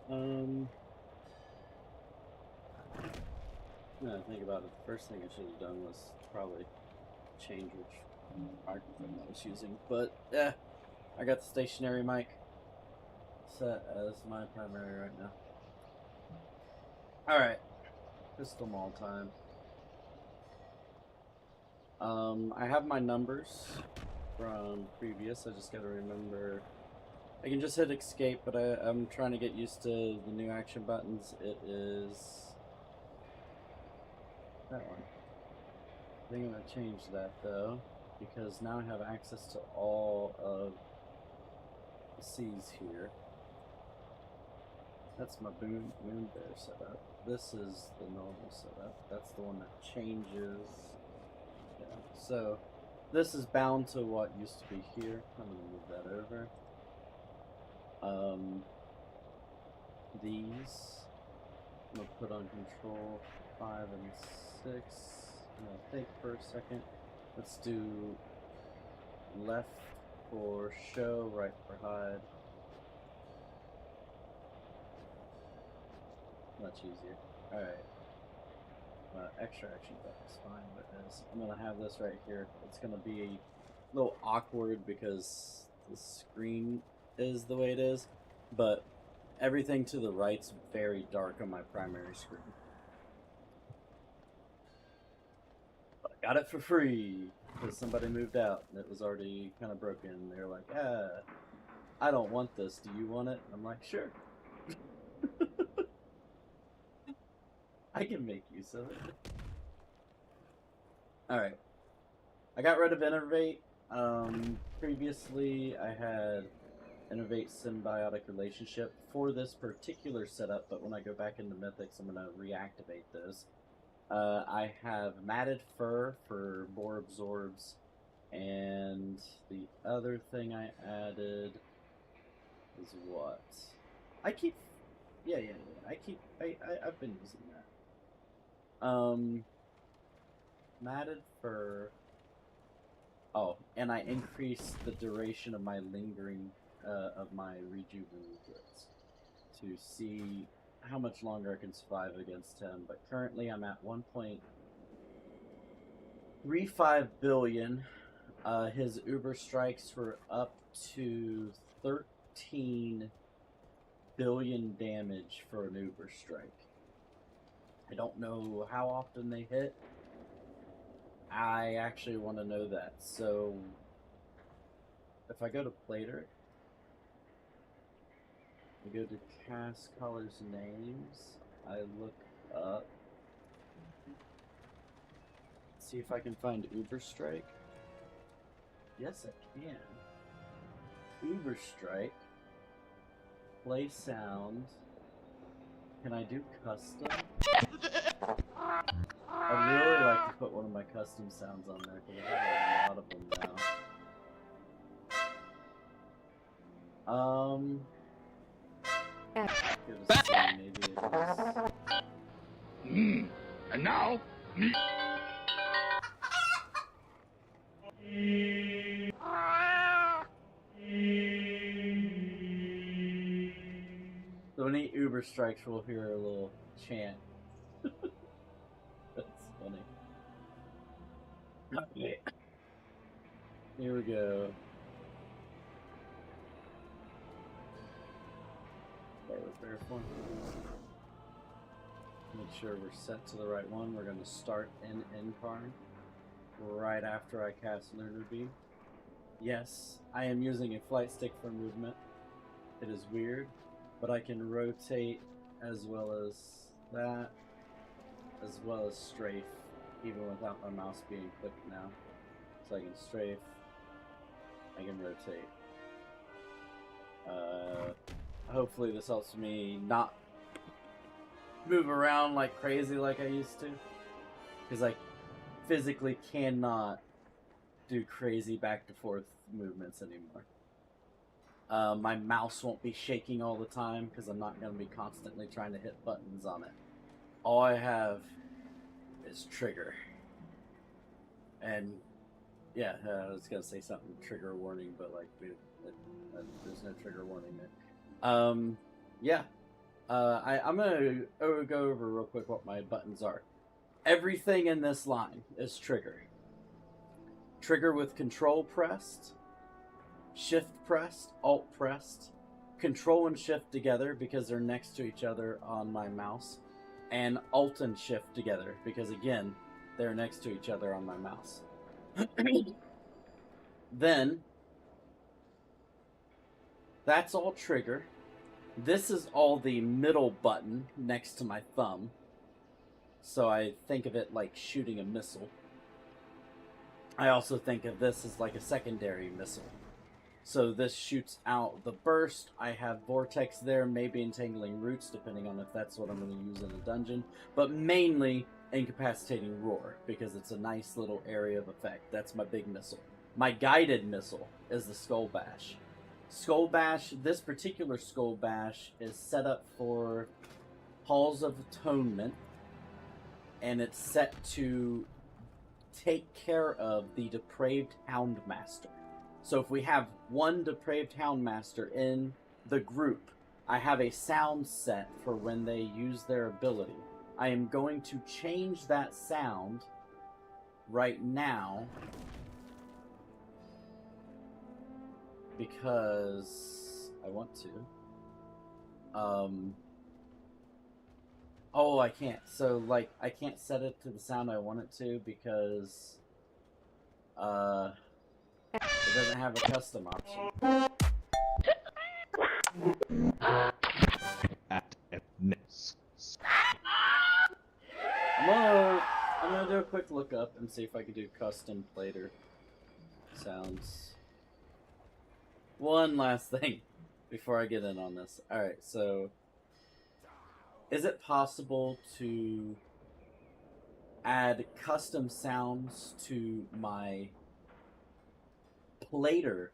No, think about it. The first thing I should have done was probably change which microphone I was using. But yeah, I got the stationary mic set as my primary right now. All right, Crystalmaw time. I have my numbers from previous. I just got to remember. I can just hit escape, but I'm trying to get used to the new action buttons. It is that one. I think I'm going to change that though, because now I have access to all of the C's here. That's my Moonbear setup. This is the normal setup. That's the one that changes. Yeah. So this is bound to what used to be here. I'm going to move that over. These I'm going to put on control 5 and 6. I'm going to think for a second. Let's do left for show, right for hide. Much easier. Alright. Extra action button is fine, but I'm going to have this right here. It's going to be a little awkward because the screen is the way it is, but everything to the right's very dark on my primary screen. But I got it for free because somebody moved out and it was already kind of broken. They're like, I don't want this. Do you want it? I'm like, sure. I can make use of it. Alright. I got rid of Innervate. Previously, I had Innervate Symbiotic Relationship for this particular setup, but when I go back into Mythics, I'm going to reactivate those. I have Matted Fur for more absorbs, and the other thing I added is what? I've been using that. Matted Fur. Oh, and I increased the duration of my lingering, of my rejuvenates to see how much longer I can survive against him. But currently I'm at 1.35 billion. His Uber strikes were up to 13 billion damage for an Uber strike. I don't know how often they hit. I actually want to know that. So if I go to Plater, I go to cast colors names, I look up, see if I can find Uber Strike. Yes, I can. Uber Strike, play sound. Can I do custom? I'd really like to put one of my custom sounds on there because I have a lot of them now. Good to see, maybe it is. And now, me. So when he Uber strikes, we'll hear a little chant. That's funny. Okay. Here we go. Repair form. Make sure we're set to the right one. We're going to start in Incarn right after I cast Lunar Beam. Yes, I am using a flight stick for movement. It is weird, but I can rotate as well as that, as well as strafe, even without my mouse being clicked now. So I can strafe, I can rotate. Hopefully this helps me not move around like crazy like I used to, because I physically cannot do crazy back to forth movements anymore. My mouse won't be shaking all the time because I'm not going to be constantly trying to hit buttons on it. All I have is trigger. And yeah, I was going to say something, trigger warning, but like there's no trigger warning there. Yeah. I'm gonna go over real quick what my buttons are. Everything in this line is trigger. Trigger with control pressed, shift pressed, alt pressed, control and shift together because they're next to each other on my mouse, and alt and shift together because again, they're next to each other on my mouse. Then, that's all trigger. This is all the middle button next to my thumb. So I think of it like shooting a missile. I also think of this as like a secondary missile. So this shoots out the burst. I have vortex there, maybe entangling roots, depending on if that's what I'm going to use in a dungeon. But mainly incapacitating roar, because it's a nice little area of effect. That's my big missile. My guided missile is the Skull Bash. Skull Bash, this particular Skull Bash is set up for Halls of Atonement, and it's set to take care of the Depraved Houndmaster. So if we have one Depraved Houndmaster in the group, I have a sound set for when they use their ability. I am going to change that sound right now because I want to. Oh, I can't. So, like, I can't set it to the sound I want it to because, it doesn't have a custom option. I'm gonna do a quick look up and see if I can do custom plater sounds. One last thing before I get in on this. Alright, so is it possible to add custom sounds to my plater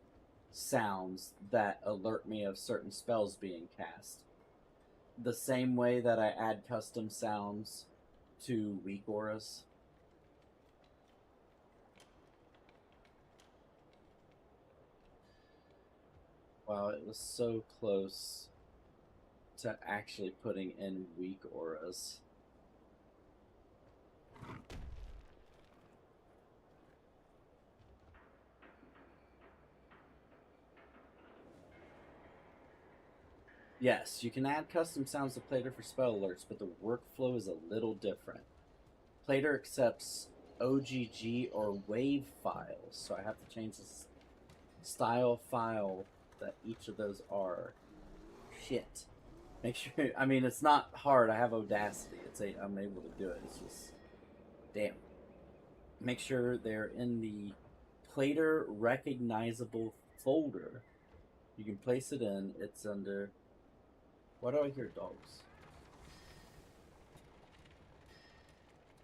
sounds that alert me of certain spells being cast? The same way that I add custom sounds to weak auras? Wow, it was so close to actually putting in weak auras. Yes, you can add custom sounds to Plater for spell alerts, but the workflow is a little different. Plater accepts OGG or WAV files, so I have to change the style file that each of those are. Shit. Make sure, I mean, it's not hard. I have Audacity. I'm able to do it. It's just, damn. Make sure they're in the Plater recognizable folder. You can place it in. It's under, why do I hear dogs?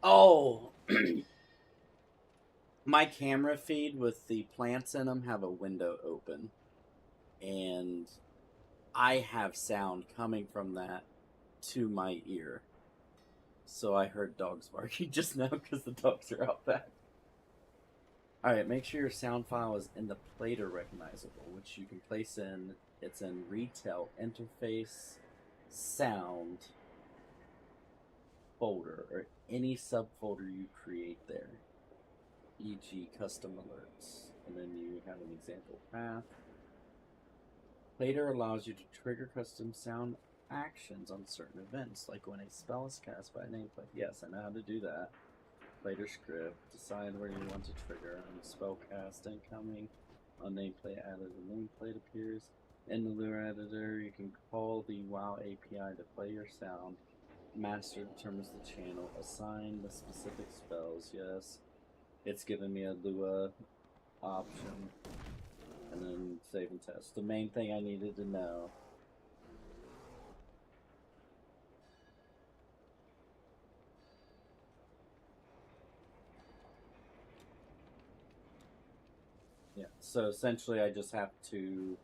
Oh! My camera feed with the plants in them have a window open. And I have sound coming from that to my ear. So I heard dogs barking just now because the dogs are out back. Alright, make sure your sound file is in the Plater recognizable, which you can place in, it's in Retail Interface Sound folder, or any subfolder you create there, e.g. custom alerts. And then you have an example path. Plater allows you to trigger custom sound actions on certain events, like when a spell is cast by a nameplate. Yes, I know how to do that. Plater script, decide where you want to trigger on spell cast incoming. On nameplate added, a nameplate appears. In the lure editor, you can call the WoW API to play your sound. Master determines the channel. Assign the specific spells. Yes, it's giving me a Lua option. And then save and test. The main thing I needed to know. Yeah, so essentially I just have to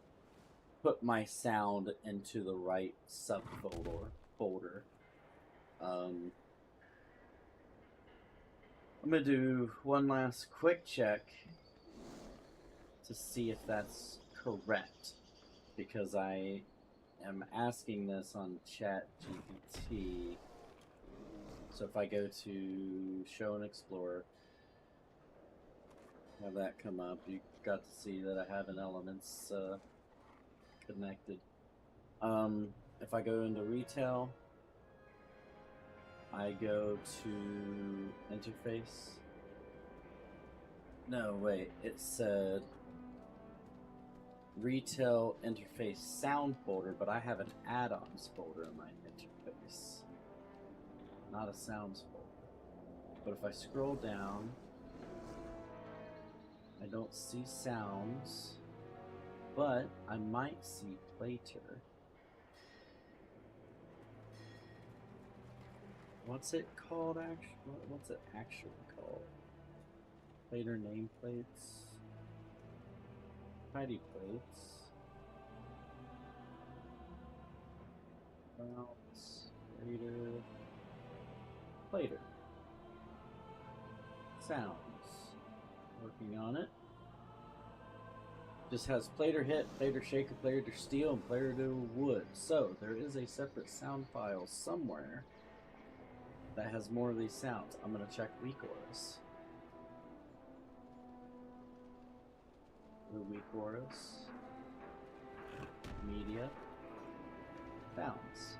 put my sound into the right subfolder. I'm going to do one last quick check to see if that's correct, because I am asking this on Chat GPT. So if I go to Show and Explore, have that come up, you got to see that I have an elements connected. If I go into Retail, I go to Interface. No, wait, it said Retail Interface Sound folder, but I have an add-ons folder in my interface, not a sounds folder. But if I scroll down, I don't see sounds, but I might see Plater. What's it called actually? What's it actually called? Plater nameplates? Tidy plates. Bounce. Plater. Sounds. Working on it. Just has Plater hit, Plater shaker, Plater steel, and Plater wood. So there is a separate sound file somewhere that has more of these sounds. I'm gonna check weak auras. The weak auras. Media. Sounds.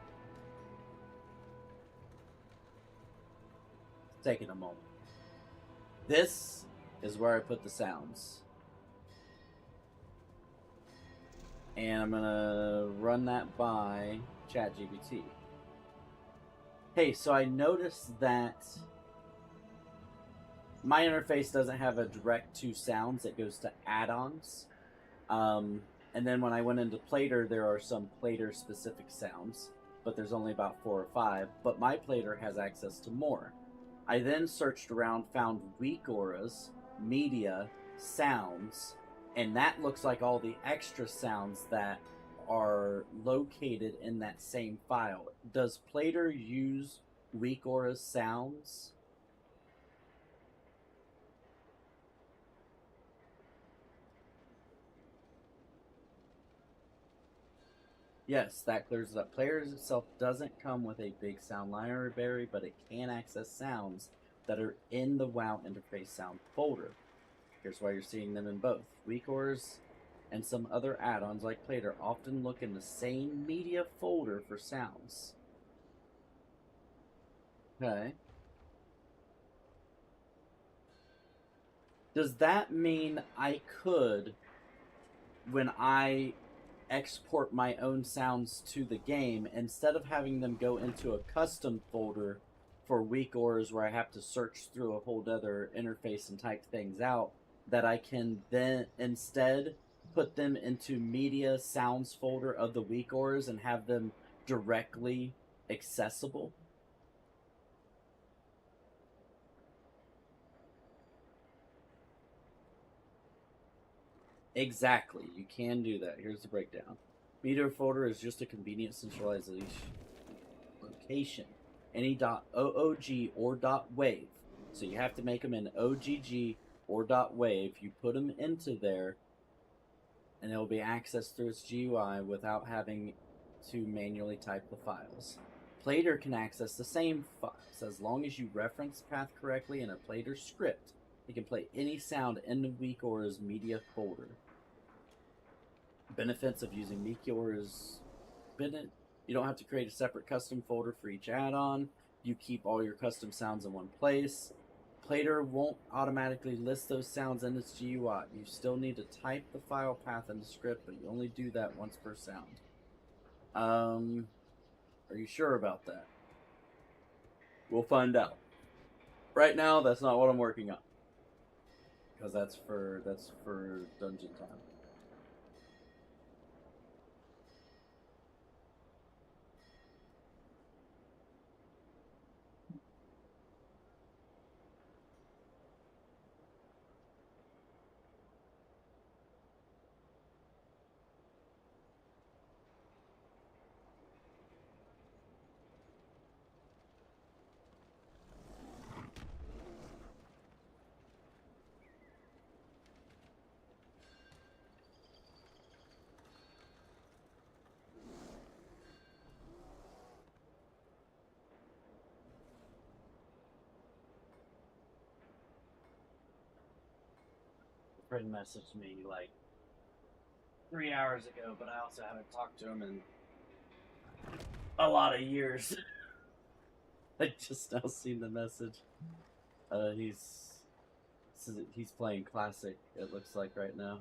Taking a moment. This is where I put the sounds. And I'm gonna run that by ChatGPT. Hey, so I noticed that my interface doesn't have a direct to sounds, it goes to add-ons. And then when I went into Plater, there are some Plater specific sounds, but there's only about 4 or 5, but my Plater has access to more. I then searched around, found weak auras, media, sounds, and that looks like all the extra sounds that are located in that same file. Does Plater use weak auras sounds? Yes, that clears it up. Plater itself doesn't come with a big sound library, but it can access sounds that are in the WoW interface sound folder. Here's why you're seeing them in both. Weak auras and some other add-ons like Plater often look in the same media folder for sounds. Okay. Does that mean I could, when I export my own sounds to the game, instead of having them go into a custom folder for weak auras where I have to search through a whole other interface and type things out, that I can then instead put them into media sounds folder of the weak auras and have them directly accessible? Exactly, you can do that. Here's the breakdown. Media folder is just a convenient centralization location. Any .oog or .wave. So you have to make them in OGG or .wave. You put them into there, and it will be accessed through its GUI without having to manually type the files. Plater can access the same files as long as you reference the path correctly in a Plater script. It can play any sound in the weak auras media folder. Benefits of using weak auras. You don't have to create a separate custom folder for each add-on. You keep all your custom sounds in one place. Plater won't automatically list those sounds in its GUI. You still need to type the file path in the script, but you only do that once per sound. Are you sure about that? We'll find out. Right now, that's not what I'm working on, because that's for dungeon time. friend messaged me like 3 hours ago, but I also haven't talked to him in a lot of years. I just now seen the message. He's playing Classic, it looks like right now.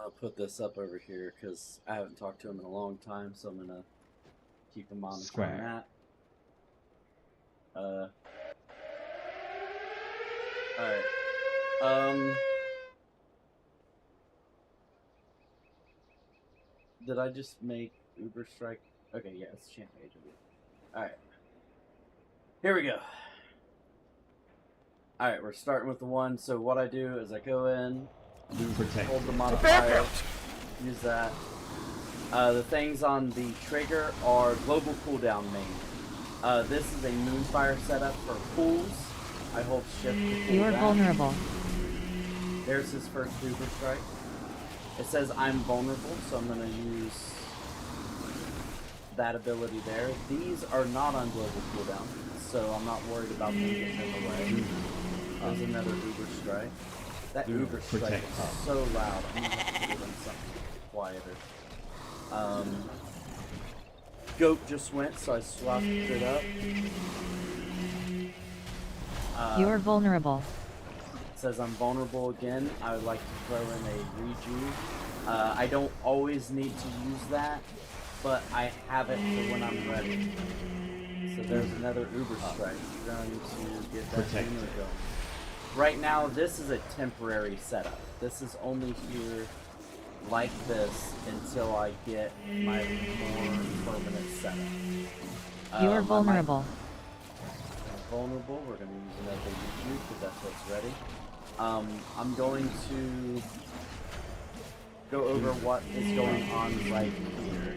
I'll put this up over here because I haven't talked to him in a long time, so I'm gonna keep him on that. Alright. Did I just make Uber Strike? Okay, yeah, it's champ agent. Alright. Here we go. Alright, we're starting with the one. So what I do is I go in, hold the modifier, use that. The things on the trigger are global cooldown main. This is a Moonfire setup for pools. I hold shift to pull You are that. vulnerable. There's his first Uber Strike. It says I'm vulnerable, so I'm going to use that ability there. These are not on global cooldown, so I'm not worried about them getting in the way. There's another Uber Strike. That Uber Strike is so loud. I'm going to give him something quieter. Goat just went, so I swapped it up. You're vulnerable. It says I'm vulnerable again. I would like to throw in a rejuve. I don't always need to use that, but I have it for when I'm ready. So there's another Uber Strike. We're going to get that thing going. Right now, this is a temporary setup. This is only here like this until I get my more permanent setup. You are vulnerable. Vulnerable. We're going to use another rejuve because that's what's ready. I'm going to go over what is going on right here.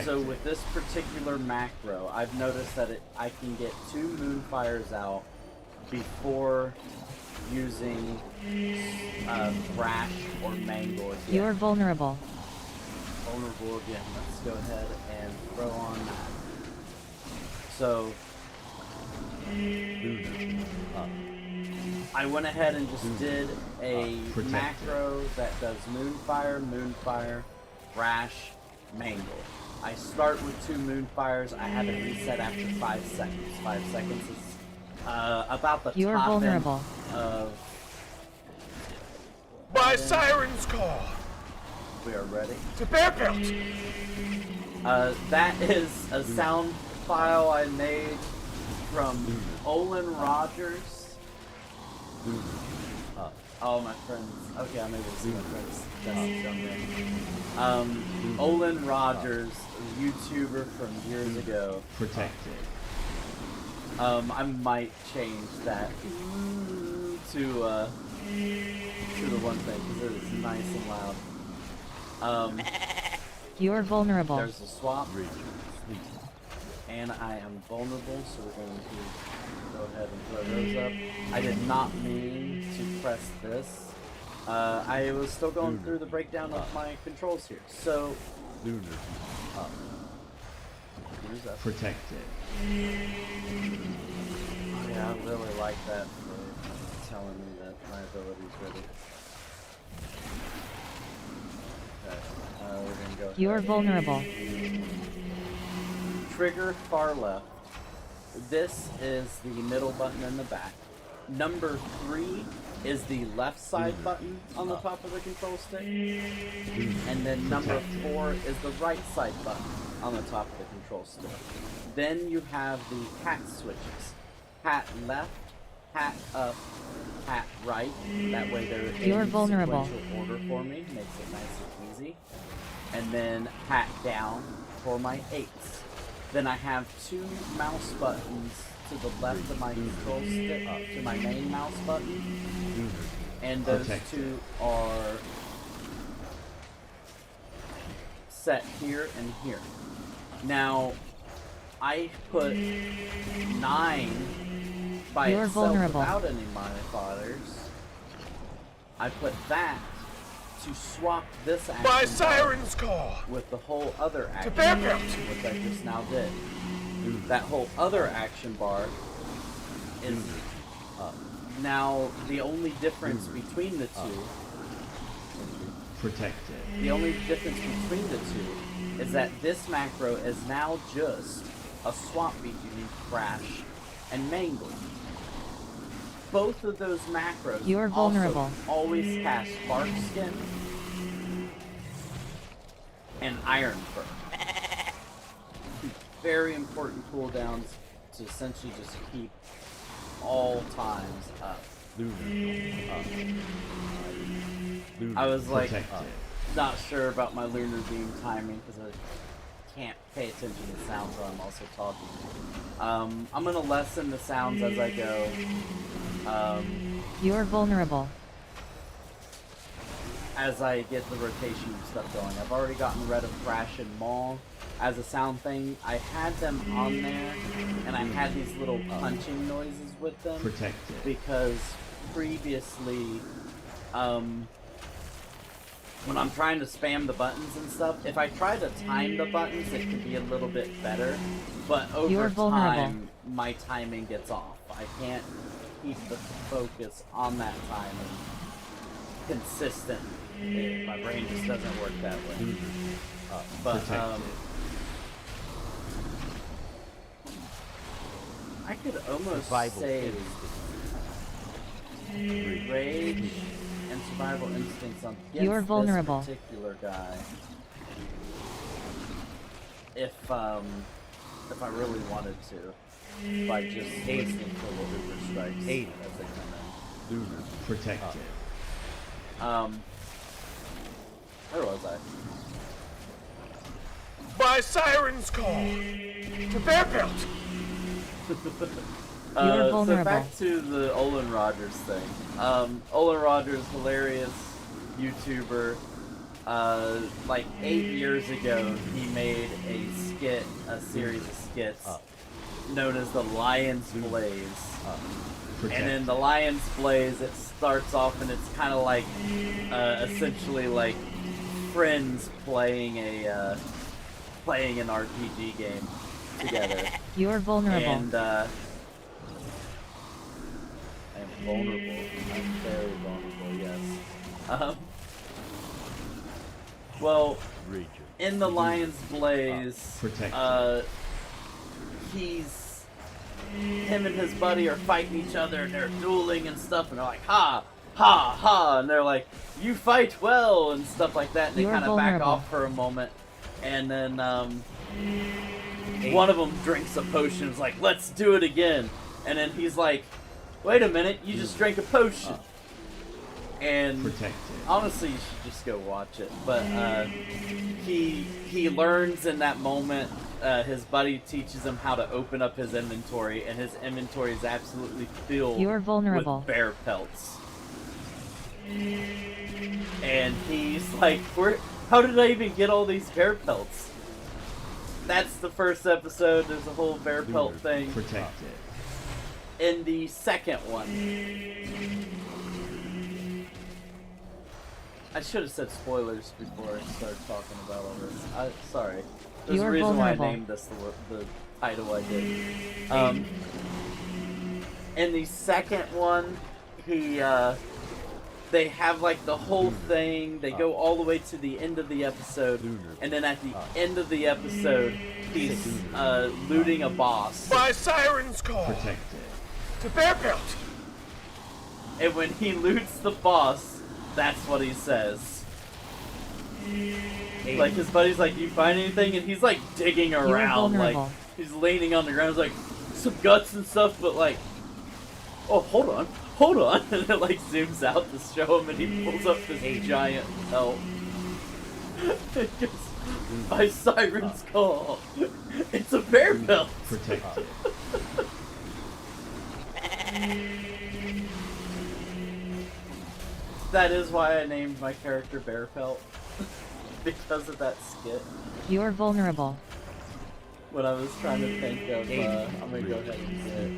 So with this particular macro, I've noticed that I can get 2 Moonfires out before using Thrash or Mangle again. You're vulnerable. Vulnerable again. Let's go ahead and throw on that. So I went ahead and just did a macro that does Moonfire, Thrash, Mangle. I start with 2 Moonfires. I have it reset after 5 seconds. 5 seconds is about the You're top vulnerable. end of... By Siren's Call! We are ready. To bear belt! That is a sound file I made from Olin Rogers. Oh, my friends. Okay, I'm able to see my friends. Olin Rogers, a YouTuber from years ago. I might change that to the one thing because it is nice and loud. You're vulnerable. There's a swap. And I am vulnerable, so we're going to go ahead and throw those up. I did not mean to press this. I was still going through the breakdown of my controls here. So, Protected. Yeah, I really like that for telling me that my ability's ready. Okay, we're gonna go. You're vulnerable. Trigger far left. This is the middle button in the back. Number 3 is the left side button on the top of the control stick. And then number 4 is the right side button on the top of the control stick. Then you have the hat switches. hat left, hat up, hat right. That way they're You're in vulnerable. sequential order for me. Makes it nice and easy. And then hat down for my 8s. Then I have 2 mouse buttons to the left of my control stick, to my main mouse button. And those 2 are set here and here. Now, I put 9 by You're itself vulnerable. without any modifiers. I put that to swap this action By bar Siren's Call! with the whole other action bear bar, belt. which I just now did. That whole other action bar is up. Now, the only difference between the two, Protected. the only difference between the two is that this macro is now just a swap between Crash and Mangle. Both of those macros You're vulnerable. also always cast Bark Skin and Iron Fur. Very important cooldowns to essentially just keep all times up. I was like not sure about my lunar beam timing because I can't pay attention to sounds while I'm also talking. I'm gonna lessen the sounds as I go. You're vulnerable. As I get the rotation stuff going. I've already gotten rid of Crash and Maw as a sound thing. I had them on there, and I had these little punching noises with them. Protected. Because previously, when I'm trying to spam the buttons and stuff, if I try to time the buttons, it can be a little bit better. But over You're vulnerable. time, my timing gets off. I can't keep the focus on that timing consistent. My brain just doesn't work that way. But I could almost say rage and survival instincts on You're vulnerable. this particular guy. If I really wanted to, by just listening to the Uber strikes as they come in. Protected. Where was I? By Siren's Call! To bear belt! You're So vulnerable. back to the Olin Rogers thing. Olin Rogers, hilarious YouTuber. Like 8 years ago, he made a series of skits known as the Lion's Blaze. And in the Lion's Blaze, it starts off and it's kind of like, essentially like friends playing an RPG game together. You're vulnerable. And I'm vulnerable. I'm very vulnerable. Yes. Well, in the Lion's Blaze, him and his buddy are fighting each other and they're dueling and stuff, and they're like, ha, ha, ha, and they're like, you fight well, and stuff like that, and they You're kind of back vulnerable. off for a moment, and then one of them drinks a potion and is like, let's do it again, and then he's like, wait a minute, you just drank a potion. And honestly, you should just go watch it. But he learns in that moment. His buddy teaches him how to open up his inventory, and his inventory is absolutely filled You're vulnerable. with bear pelts. And he's like, how did I even get all these bear pelts? That's the first episode. There's a whole bear pelt thing. In the second one, I should have said spoilers before I started talking about all this. Sorry. There's You're a reason vulnerable. why I named this the title I did. In the second one, they have like the whole thing. They go all the way to the end of the episode, and then at the end of the episode, he's looting a boss. By Siren's Call! To bear belt! And when he loots the boss, that's what he says. Like, his buddy's like, you find anything? And he's like digging around, like, vulnerable. he's leaning on the ground, he's like, some guts and stuff, but like, oh, hold on, and it like zooms out to show him, and he pulls up this giant belt. It goes, by Siren's Call. It's a bear belt. Protected. That is why I named my character Bear Pelt. Because of that skit. You're vulnerable. When I was trying to think of, I'm gonna go ahead and get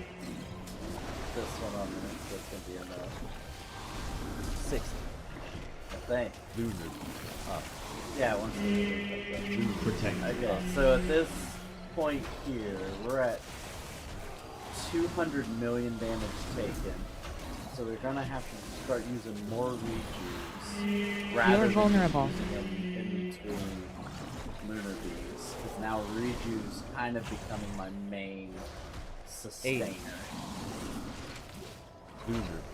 this one on there. That's gonna be enough. 60. Thanks. Yeah, once the Protected. okay, so at this point here, we're at 200 million damage taken. So we're gonna have to start using more rejuves rather You're than vulnerable. using them in between lunar bees. Because now rejuves kind of becoming my main sustainer.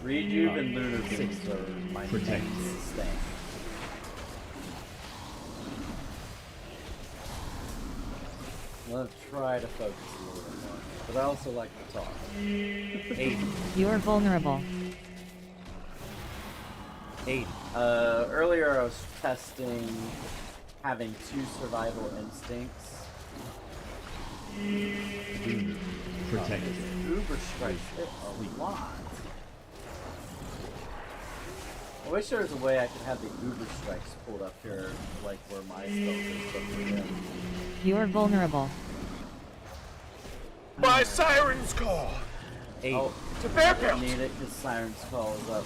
Rejuve and lunar bees are my main sustainer. I'm gonna try to focus a little bit more, but I also like to talk. 80. You're vulnerable. 80. Earlier I was testing having 2 survival instincts. Protected. Uber strikes hit a lot. I wish there was a way I could have the Uber strikes pulled up here, like where my stuff is, but for them. You're vulnerable. By Siren's Call. 8. To I Fairfield. need it because Siren's Call is up.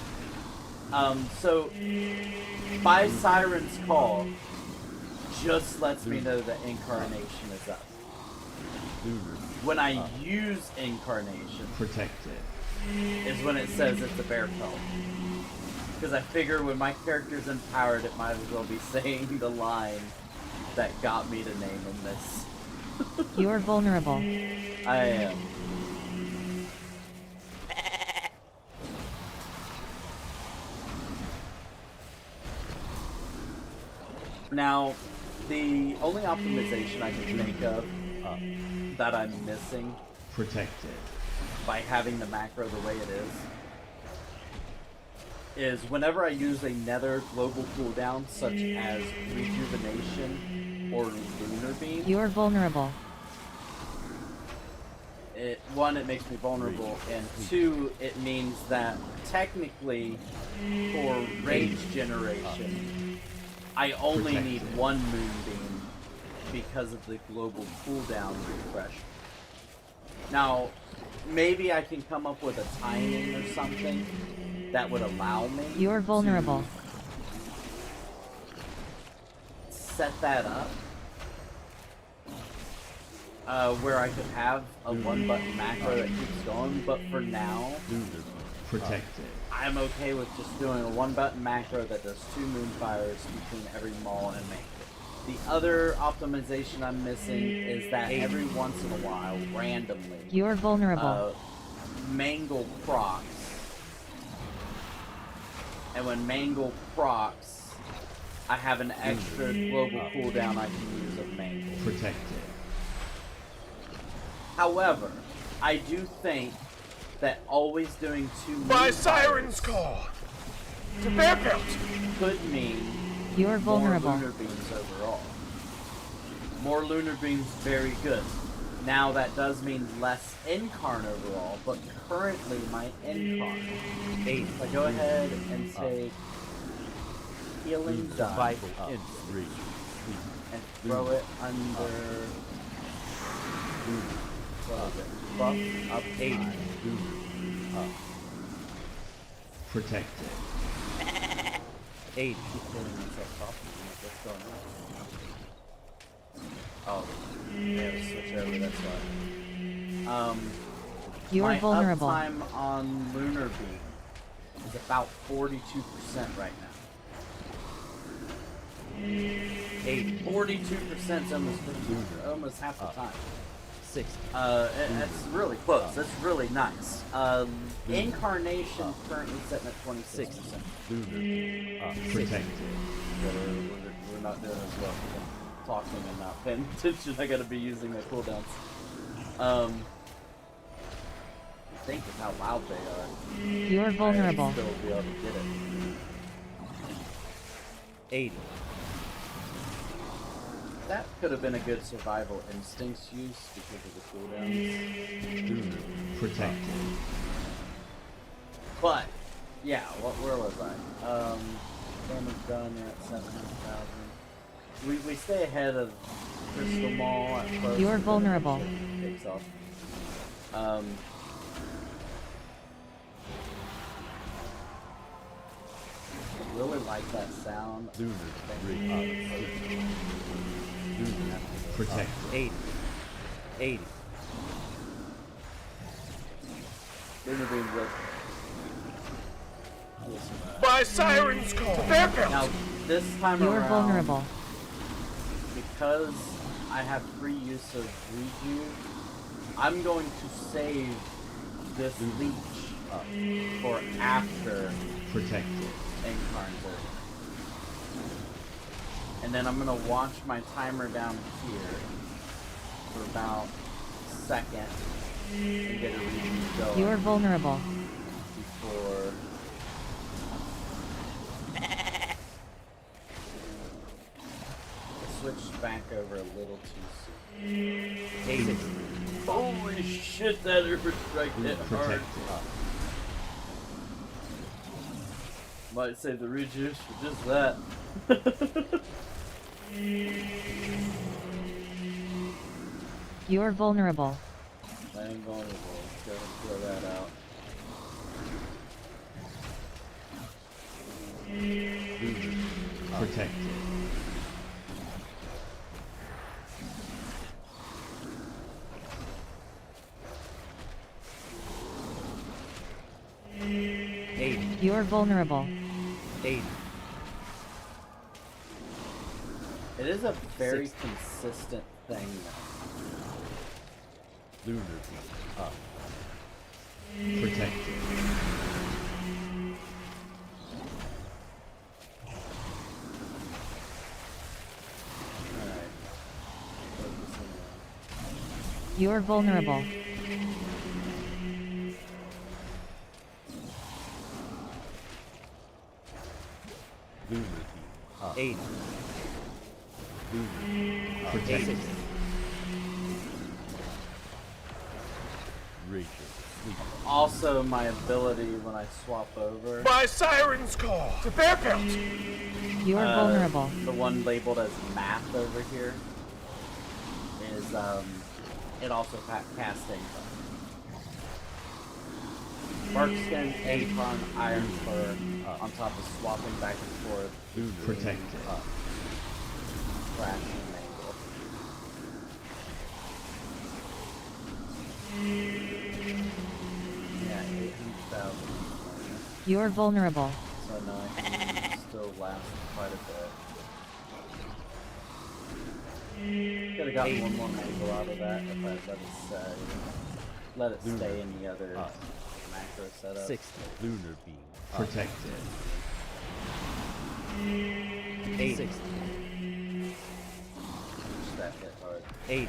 So by Siren's Call just lets me know that Incarnation is up. When I use Incarnation, Protected. is when it says it's a bear pelt. Because I figure when my character's empowered, it might as well be saying the line that got me to name him this. You're vulnerable. I am. Now, the only optimization I can think of that I'm missing Protected. by having the macro the way it is whenever I use a nether global cooldown such as rejuvenation or lunar beam, You're vulnerable. one, it makes me vulnerable, and 2, it means that technically for rage generation I only need 1 moonbeam because of the global cooldown refresh. Now, maybe I can come up with a timing or something that would allow me You're vulnerable. to set that up where I could have a 1-button macro that keeps going, but for now Protected. I'm okay with just doing a 1-button macro that does 2 moonfires between every maul and mangle. The other optimization I'm missing is that every once in a while, randomly, You're vulnerable. mangle procs. And when mangle procs, I have an extra global cooldown I can use of mangle. Protected. However, I do think that always doing 2 By moonfires Siren's Call. To Fairfield. could mean You're vulnerable. more lunar beams overall. More lunar beams, very good. Now that does mean less Incarn overall, but currently my Incarn. If I go ahead and take healing done in 3. and throw it under what is it? Buff up 80. Protected. 80. Keep killing myself off. What's going on? Oh, yeah, switch over, that's why. You're my vulnerable. uptime on Lunar Beam is about 42% right now. 42% is almost half the time. 60. That's really close. That's really nice. Incarnation currently sitting at 26%. Protected. We're not doing as well. I'm talking and not paying attention. I gotta be using my cooldowns. think with how loud they are. You're vulnerable. I'd still be able to get it. 80. That could have been a good survival instincts use because of the cooldowns. Lunar. Protected. But, yeah, where was I? Damage done, you're at 700,000. We stay ahead of Crystalmaw at close. You're vulnerable. Takes off. I really like that sound. Lunar. Protected. 80. 80. Lunar being real. By Siren's Call! To their belt! Now, this time You're around, vulnerable. because I have free use of Reju, I'm going to save this leech up for after Protected. Incarn's over. And then I'm gonna watch my timer down here for about a second and get a Reju going You're vulnerable. before. I switched back over a little too soon. 80. Holy shit, that airstrike hit hard. Protected. Might save the rejuice for just that. You're vulnerable. I ain't vulnerable. Let's go ahead and throw that out. Protected. You're vulnerable. 80. It is a very 60. consistent thing though. Lunar beam up. Protected. Alright. Focusing on. You're vulnerable. Lunar beam up. 80. Lunar up. Protected. 60. Rachel. Sleep. Also, my ability when I swap over. By Siren's Call! To their belt! You're vulnerable. The one labeled as math over here is it also casts income. Barkskin, Acorn, Iron Fur, on top of swapping back and forth, Lunar. Protected. Up. crash and angle. Yeah, 800,000. You're vulnerable. So no, I can still last quite a bit. Could have gotten one more angle out of that if I let it stay in the other macro setup. 60. Lunar beam up. Protected. 80. 60. That hit hard. 80.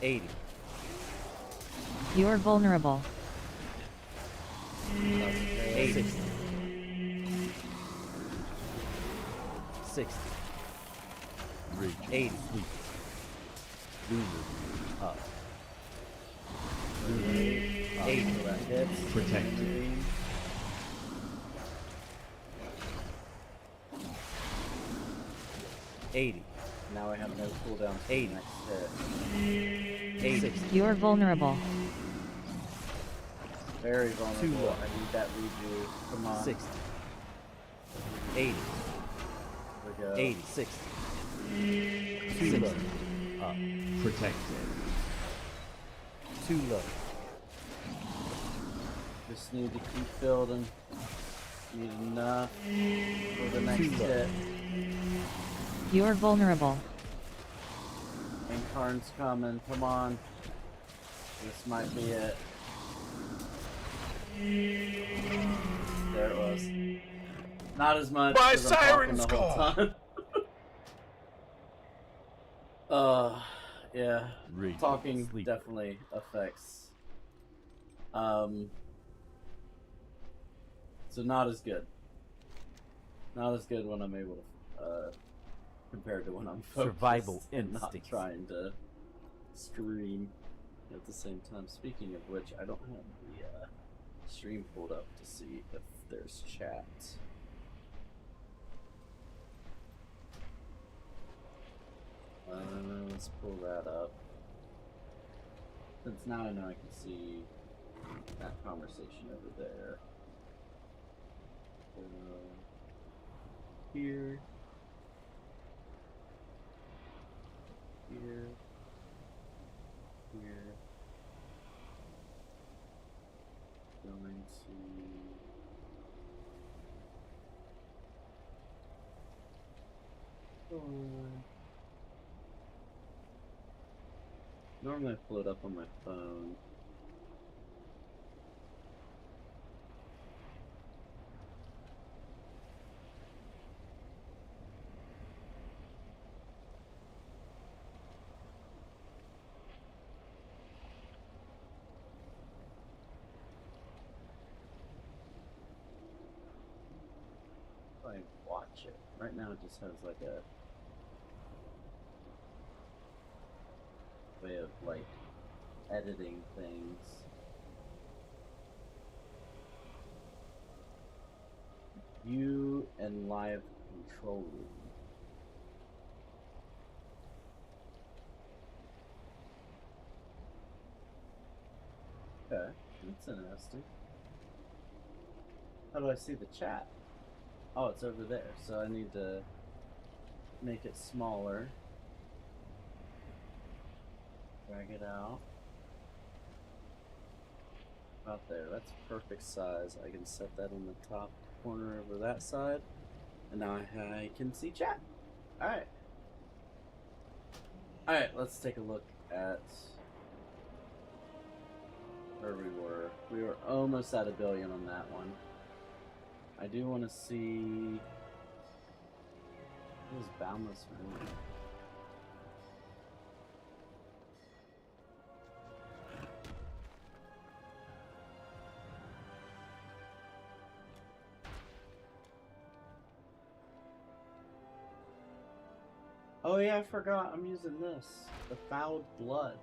80. You're vulnerable. 80. 60. 60. Reach. 80. Sleep. Lunar beam up. Lunar beam up. 80. So that hits. Protected. 80. Now I have no cooldown for 80. the next hit. 80. You're vulnerable. Very vulnerable. Too low. I need that redo. Come on. 60. 80. Here we go. 80. 60. 2 low. Up. Protected. 2 low. Just need to keep building. Need enough for the next Too low. hit. You're vulnerable. Incarn's coming. Come on. This might be it. There it was. Not as much. By 'cause I'm talking Siren's the whole Call. time. Yeah. Reach. Talking Sleep. definitely affects So not as good. Not as good when I'm able to, compared to when I'm focused Survival and not instincts. trying to stream at the same time. Speaking of which, I don't have the stream pulled up to see if there's chat. Let's pull that up. Since now I know I can see that conversation over there. Here. Here. Here. Going to... Normally I pull it up on my phone. I watch it. Right now it just has like a way of like editing things. View and live control room. Okay, that's interesting. How do I see the chat? Oh, it's over there, so I need to make it smaller. Drag it out. About there, that's perfect size. I can set that in the top corner over that side. And now I can see chat. Alright. Alright, let's take a look at where we were. We were almost at 1 billion on that one. I do want to see... What is Boundless Moon? Oh yeah, I forgot. I'm using this. The Fouled Blood.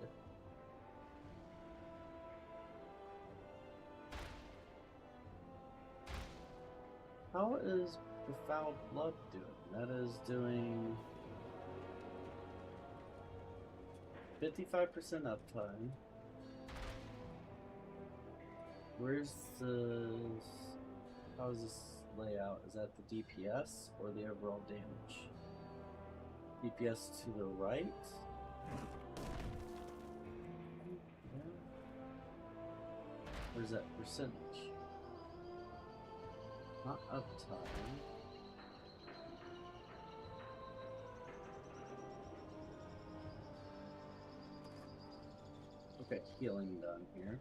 How is the Fouled Blood doing? That is doing 55% uptime. Where's the... How is this layout? Is that the DPS or the overall damage? DPS to the right? Or is that percentage? Not uptime. Okay, healing done here.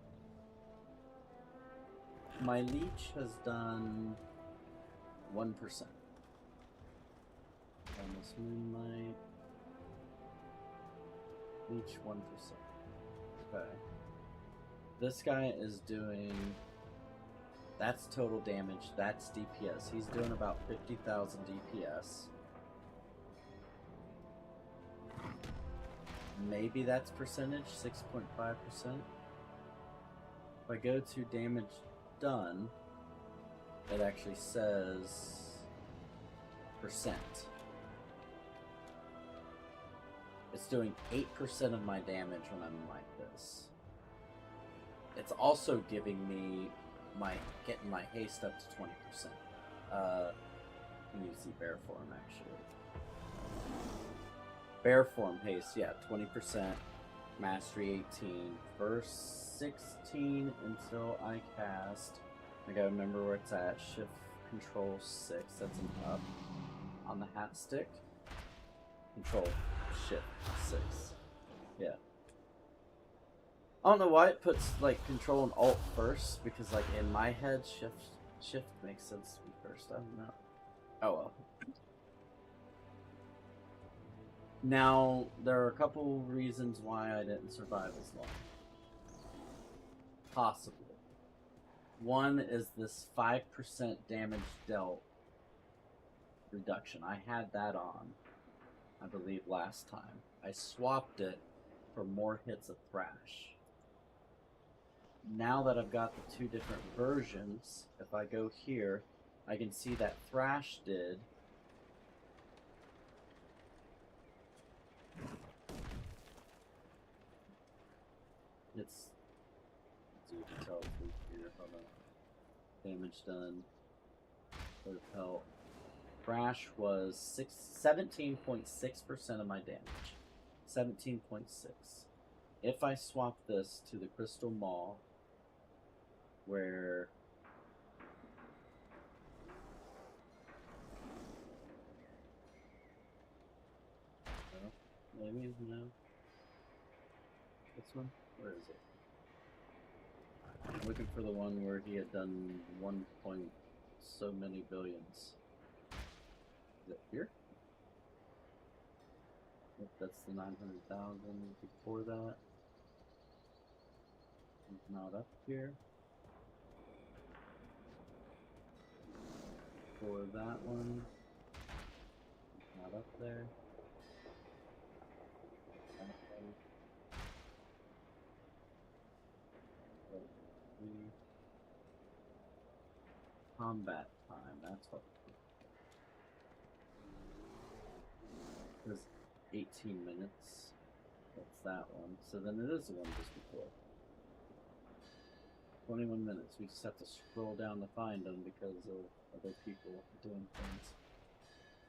My leech has done 1%. Almost Moonlight. Leech 1%. Okay. This guy is doing... That's total damage, that's DPS. He's doing about 50,000 DPS. Maybe that's percentage, 6.5%. If I go to damage done, it actually says percent. It's doing 8% of my damage when I'm like this. It's also giving me getting my haste up to 20%. You need to see bear form actually. Bear form haste, yeah, 20%. Mastery 18. First 16 until I cast. I gotta remember where it's at. Shift Control 6. That's an up on the hat stick. Control Shift 6. Yeah. I don't know why it puts like Control and Alt first, because like in my head Shift makes sense to me first. I don't know. Oh well. Now there are a couple reasons why I didn't survive as long. Possibly. One is this 5% damage dealt reduction. I had that on, I believe, last time. I swapped it for more hits of Thrash. Now that I've got the two different versions, if I go here, I can see that Thrash did it's you can tell through here. Hold on. Damage done. For pelt. Thrash was 17.6% of my damage. 17.6. If I swap this to the Crystalmaw, where maybe no. This one? Where is it? I'm looking for the one where he had done 1 point so many billions. Is it here? Yep, that's the 900,000 before that. It's not up here. For that one. It's not up there. That one. Combat time, that's what it was. 18 minutes. That's that one. So then it is the one just before. 21 minutes. We just have to scroll down to find them because of other people doing things.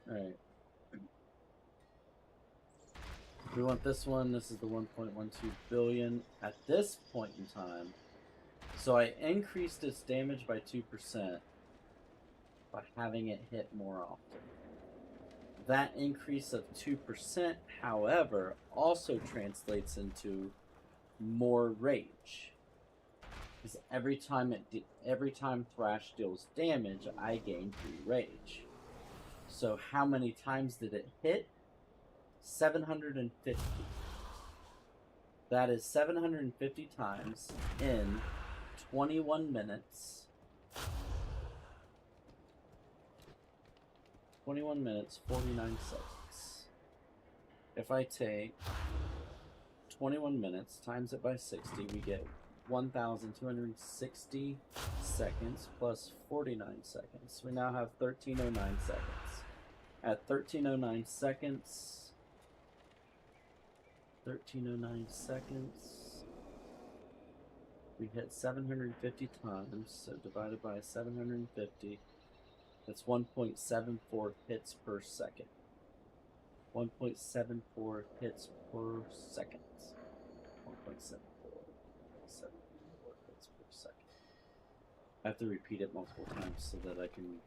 Alright. We want this one. This is the 1.12 billion at this point in time. So I increased its damage by 2% by having it hit more often. That increase of 2%, however, also translates into more rage. Because every time Thrash deals damage, I gain 3 rage. So how many times did it hit? 750. That is 750 times in 21 minutes. 21 minutes, 49 seconds. If I take 21 minutes, times it by 60, we get 1,260 seconds plus 49 seconds. We now have 1309 seconds. At 1309 seconds, 1309 seconds, we hit 750 times, so divided by 750, that's 1.74 hits per second. 1.74 hits per second. 1.74 hits per second. I have to repeat it multiple times so that I can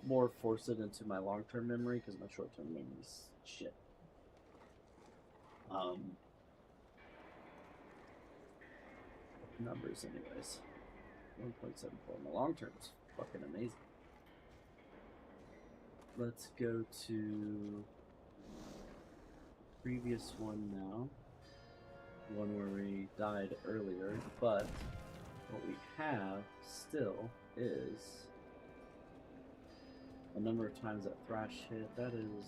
more force it into my long-term memory, because my short-term memory is shit. Numbers anyways. 1.74. My long-term is fucking amazing. Let's go to previous one now. The one where we died earlier, but what we have still is a number of times that Thrash hit. That is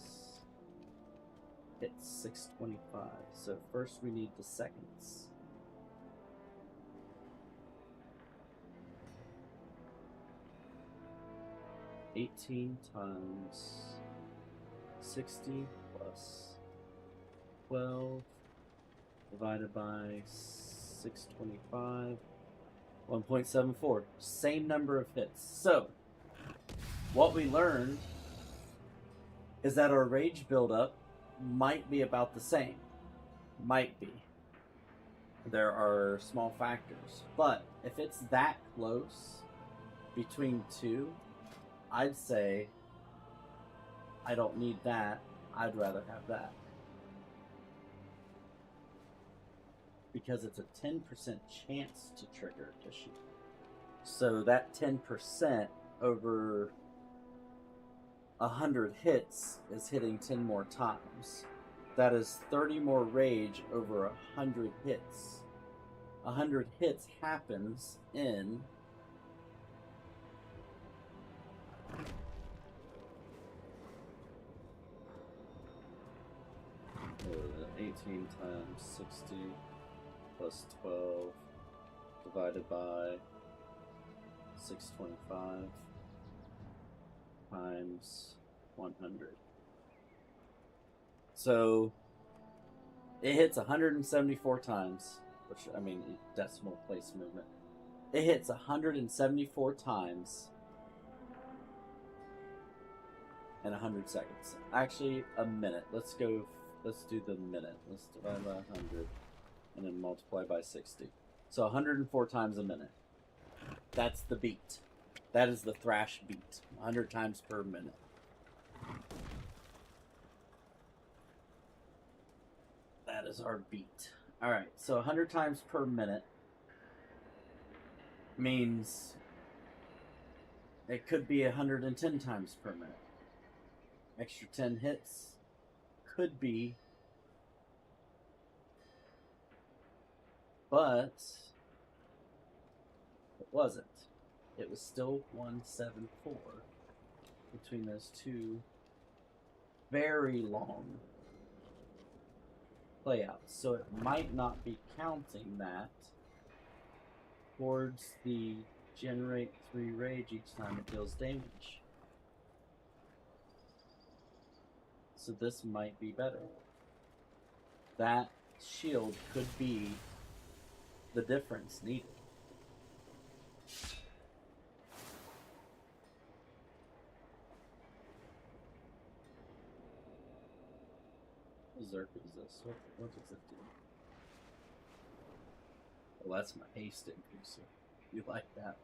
hit 625. So first we need the seconds. 18 times 60 plus 12 divided by 625, 1.74. Same number of hits. So, what we learned is that our rage buildup might be about the same. Might be. There are small factors. But if it's that close between two, I'd say I don't need that. I'd rather have that. Because it's a 10% chance to trigger issue. So that 10% over 100 hits is hitting 10 more times. That is 30 more rage over 100 hits. 100 hits happens in 18 times 60 plus 12 divided by 625 times 100. So it hits 174 times, which, I mean, decimal place movement. It hits 174 times in 100 seconds. Actually, a minute. Let's do the minute. Let's divide by 100 and then multiply by 60. So 104 times a minute. That's the beat. That is the thrash beat. 100 times per minute. That is our beat. Alright, so 100 times per minute means it could be 110 times per minute. Extra 10 hits could be, but it wasn't. It was still 174 between those two very long playouts. So it might not be counting that towards the generate 3 rage each time it deals damage. So this might be better. That shield could be the difference needed. What Zerk is this? What does it do? Well, that's my haste increaser. You like that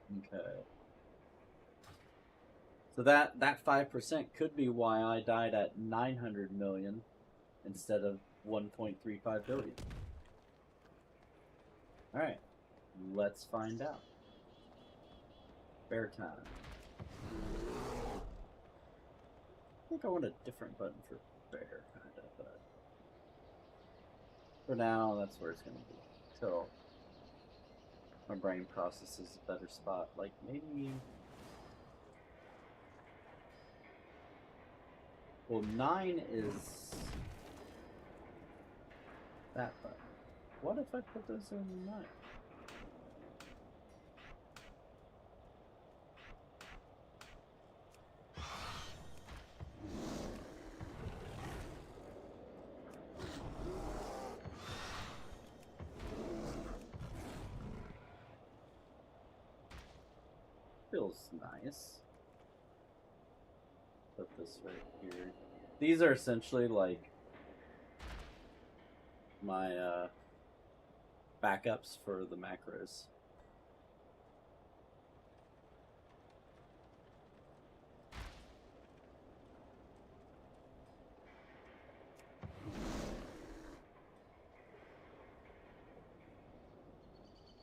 one? Okay. So that 5% could be why I died at 900 million instead of 1.35 billion. Alright, let's find out. Bear time. I think I want a different button for bear, kind of, but for now, that's where it's going to be. Till my brain processes a better spot. Like, maybe... Well, 9 is that button. What if I put those in 9? Feels nice. Put this right here. These are essentially like my backups for the macros.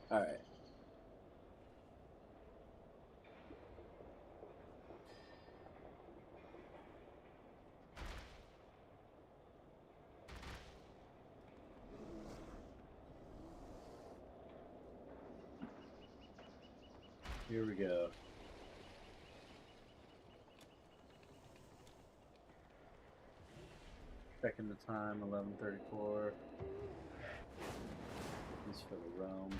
All right. Here we go. Checking the time, 11:34. This for the realm.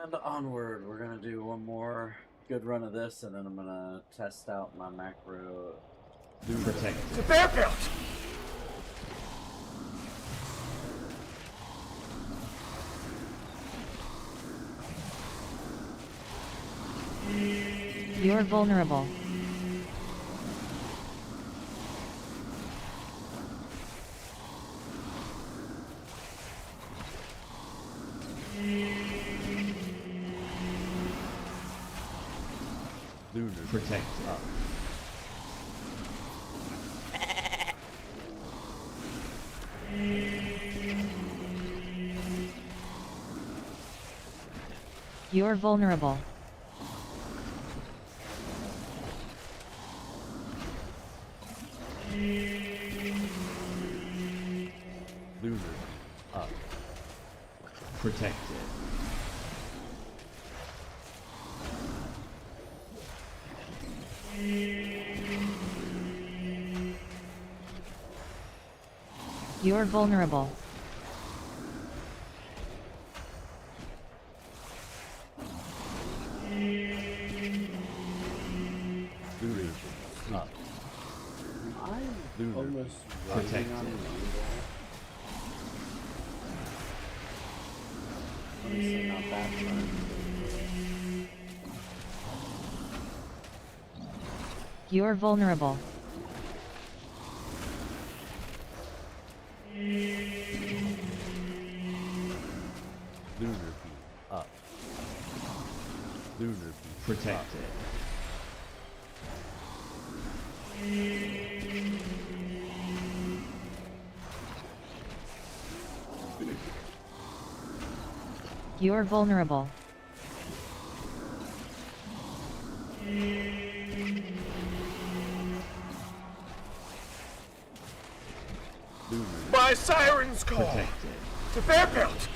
And onward, we're gonna do one more good run of this, and then I'm gonna test out my macro. Protect. The bear belt! You're vulnerable. Lunar. Protect. Up. You're vulnerable. Lunar. Up. Protected. You're vulnerable. Druid. Up. I'm Lunar. almost Protected. waiting on an honestly, not that fun. You're vulnerable. Lunar beam. Up. Lunar beam. Protected. You're vulnerable. Lunar. By Siren's call Protected. to Fairfield.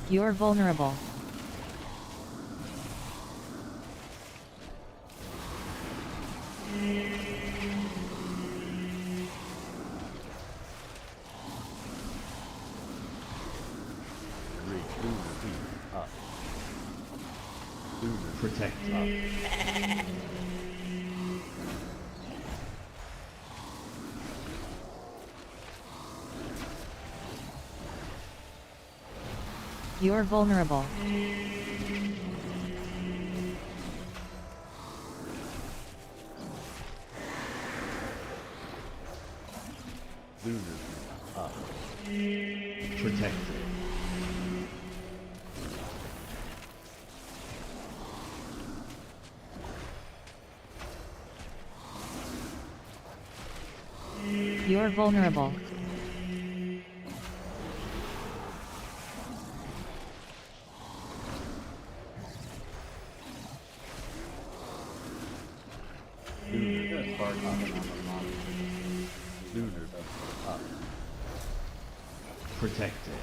You're vulnerable. Great. Lunar beam. Up. Lunar. Protected. Up. You're vulnerable. Lunar beam. Up. Protected. You're vulnerable. Lunar. Good bark on the mod. Lunar. Up. Protected.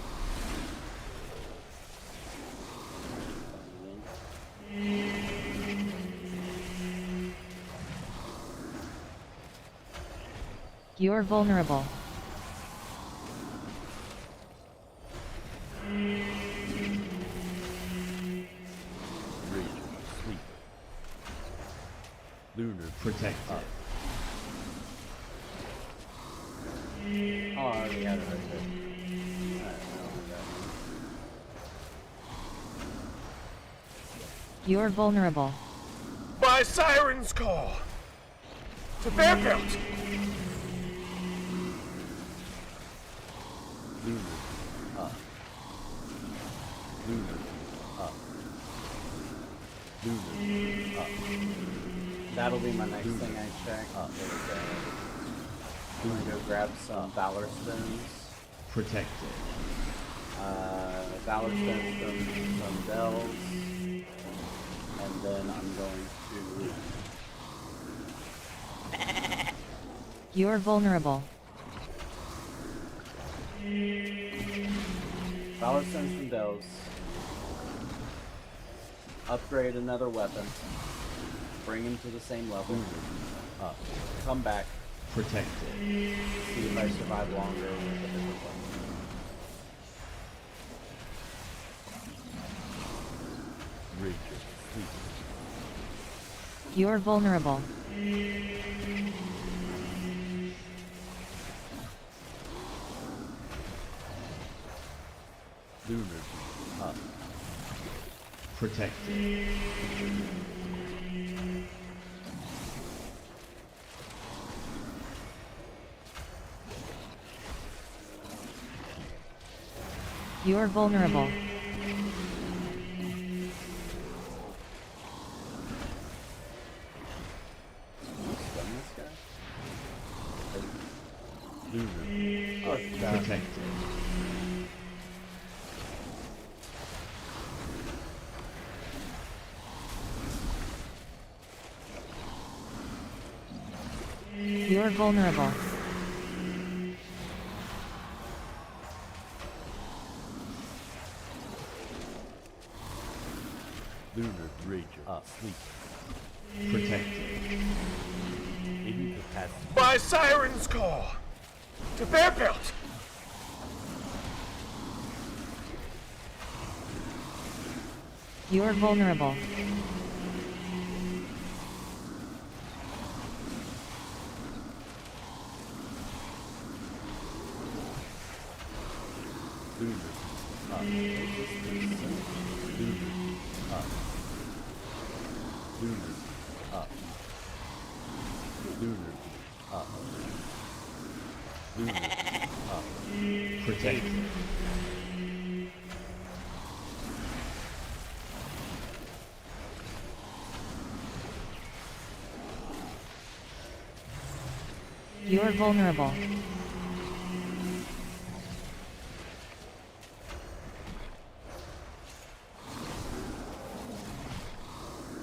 You're vulnerable. Raging. Sleep. Lunar. Protected. Up. Oh, I already had it right there. Alright, I don't have that. You're vulnerable. By Siren's call to Fairfield. Lunar. Up. Lunar. Up. Lunar. Up. That'll be my next thing I check. Up. I'm gonna go grab some Valor Stones. Protected. Valor Stones from Dells. And then I'm going to You're vulnerable. Valor Stones from Dells. Upgrade another weapon. Bring him to the same level. Up. Come back. Protected. See if I survive longer with a different weapon. Raging. Sleep. You're vulnerable. Lunar. Up. Protected. You're vulnerable. Stun this guy? Lunar. Protected. You're vulnerable. Lunar Bridge of Sleep. Protected. Incapacity. By Siren's Call! To their belt! You're vulnerable. Lunar up. Lunar up. Lunar up. Lunar up. Lunar up. Protected. You're vulnerable.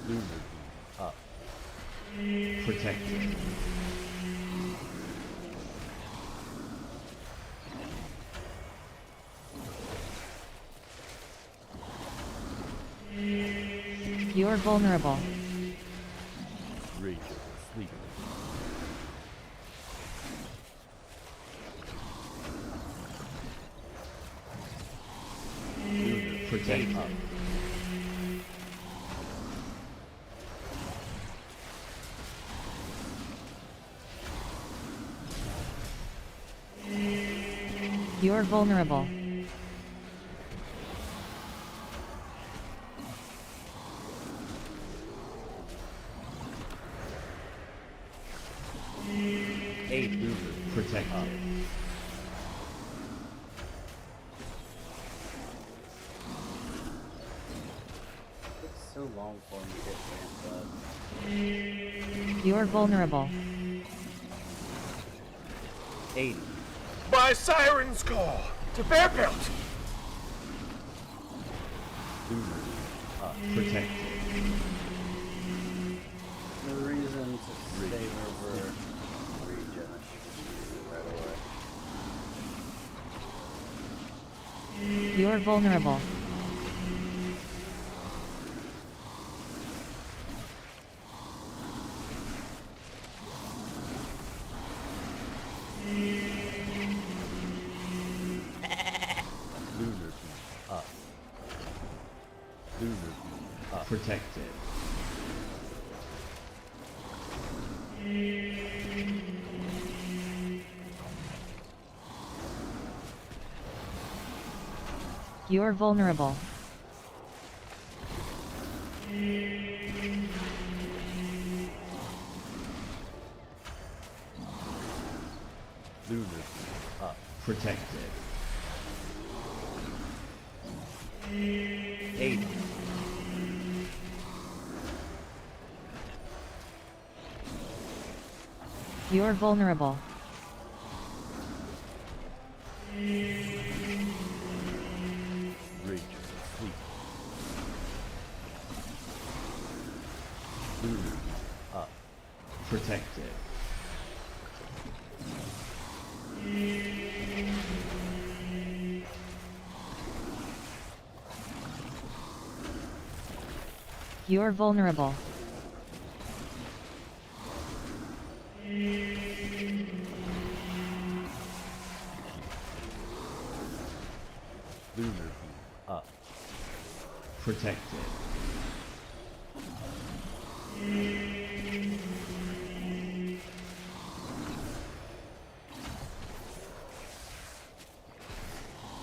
Lunar up. Protected. You're vulnerable. Rage of Sleep. Lunar Protected. up. You're vulnerable. Lunar Protected. up. It's so long for me to get ramped up. You're vulnerable. 80. By Siren's Call! To their belt! Lunar up. Protected. No reason to save over regen. I should just use it right away. You're vulnerable. Lunar up. Lunar up. Protected. You're vulnerable. Lunar up. Protected. 80. You're vulnerable. Rage of Sleep. Lunar up. Protected. You're vulnerable. Lunar up. Protected.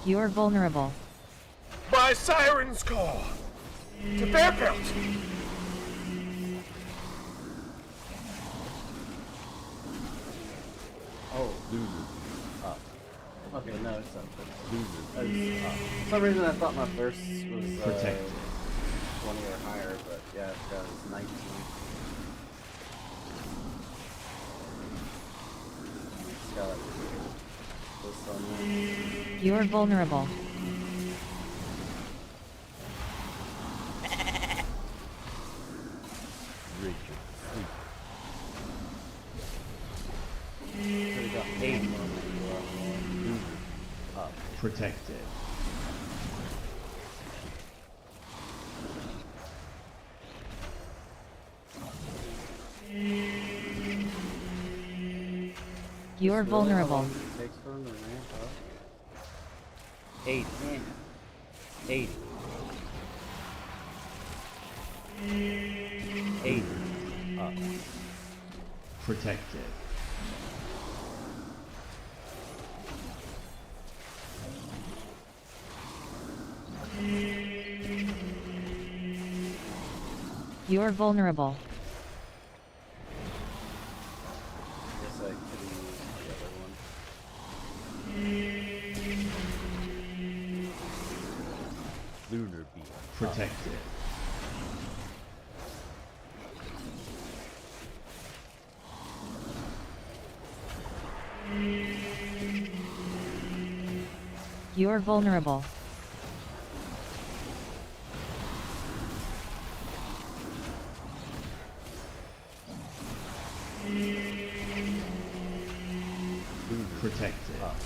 You're vulnerable. By Siren's Call! To their belt! Oh, Lunar up. okay, no, it's not. Lunar up. For some reason I thought my first was Protected. 20 or higher, but yeah, that was 19. Just got this on there. You're vulnerable. Rage of Sleep. Protected. You're Just really how vulnerable. long it takes for him to ramp up. 80. 80. 80. Up. Protected. You're vulnerable. Guess I could have used the other one. Lunar beam. Protected. You're vulnerable. Lunar Protected. up.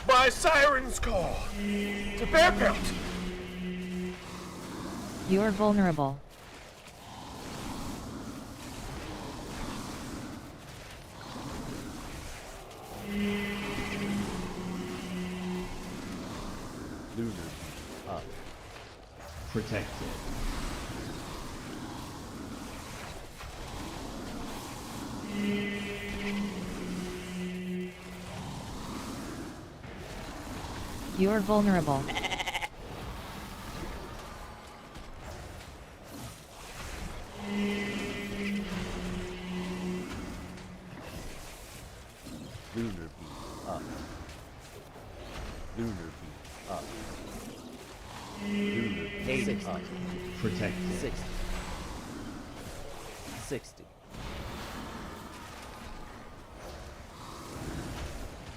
By Siren's Call! To Bear Belt! You're vulnerable. Lunar beam. Up. Protected. You're vulnerable. Lunar beam. Up. Lunar beam. Up. Lunar beam. 60. Up. Protected. 60. 60.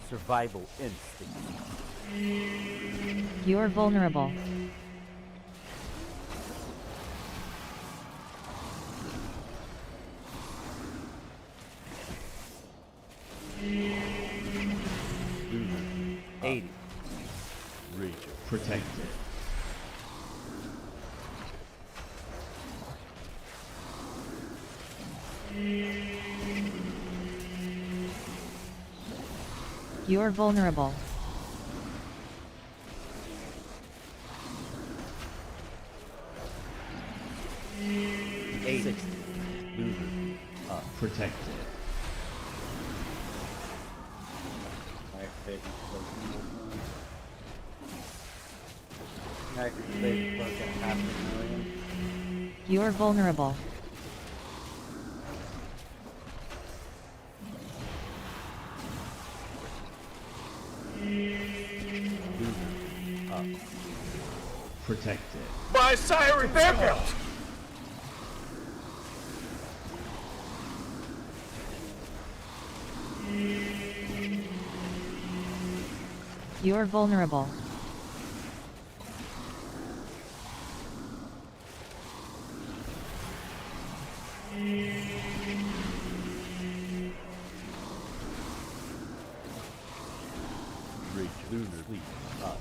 Survival instinct. You're vulnerable. Lunar beam. 80. Ranger. Protected. You're vulnerable. Eight. 60. Lunar beam. Up. Protected. Activate Activate cloak at 500,000. You're vulnerable. Lunar beam. Up. Protected. By Siren's Bear Belt! You're vulnerable. Ranger. Lunar beam. Up.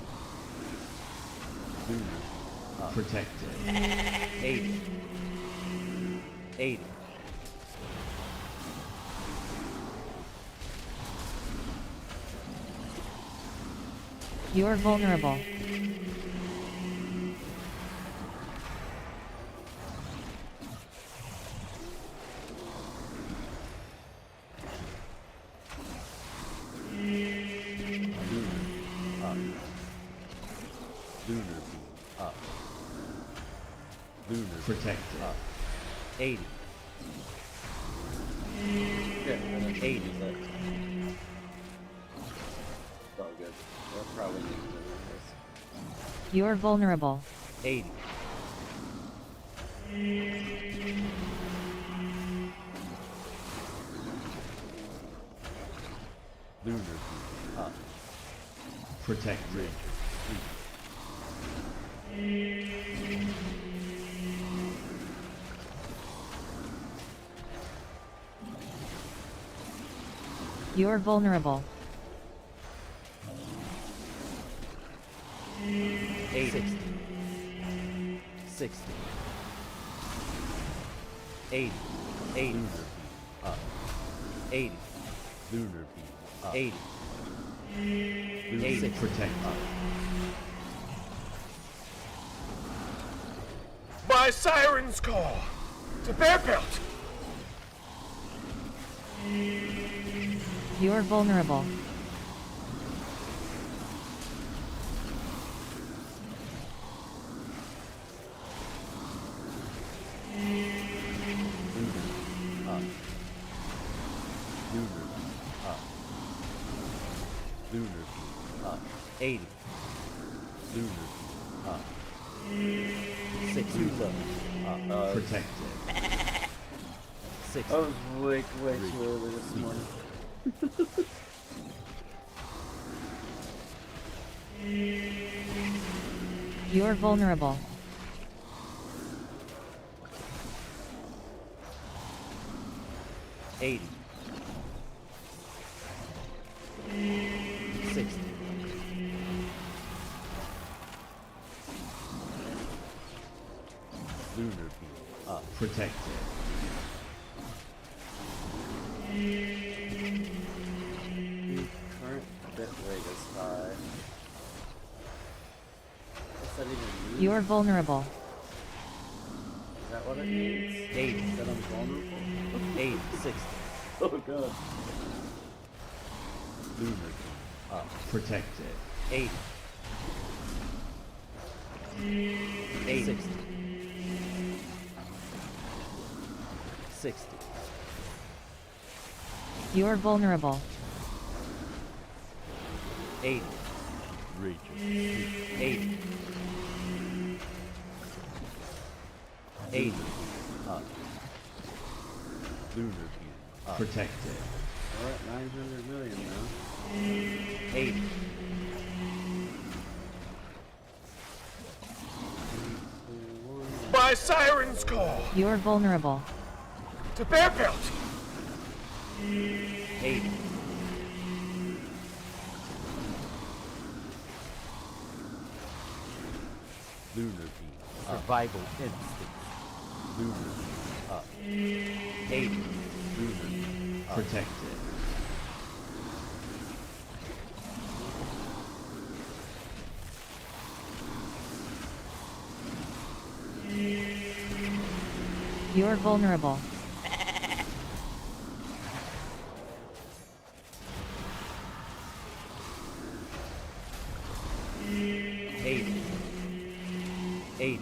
Lunar beam. Up. Protected. 80. 80. You're vulnerable. Up. Lunar beam. Up. Lunar beam. Protected. Up. 80. Yeah, and then 80. use that. It's all good. They'll probably need to do this. You're vulnerable. 80. Lunar beam. Up. Protected. Ranger. You're vulnerable. 80. 60. 80. 80. Lunar beam up. 80. Lunar beam up. 80. Lunar 80. protected. By Siren's Call! To Bear Belt! You're vulnerable. Up. Lunar beam up. Lunar beam up. 80. Lunar beam up. 60 level up. Protected. 60. I was way too early this morning. You're vulnerable. 80. 60. Lunar beam up. Protected. Current bit rate is high. What's that even mean? You're vulnerable. Is that what it means? 80. That I'm vulnerable? 80. 60. Oh god. Lunar beam up. Protected. 80. 80. 60. 60. You're vulnerable. 80. Region. 80. 80. Up. Lunar beam up. Protected. We're at 900 million now. 80. 1. By Siren's Call! You're vulnerable. To Bear Belt! 80. 'Lunar beam. Survival instinct. Lunar beam up. 80. Lunar beam up. Protected. You're vulnerable. 80. 80.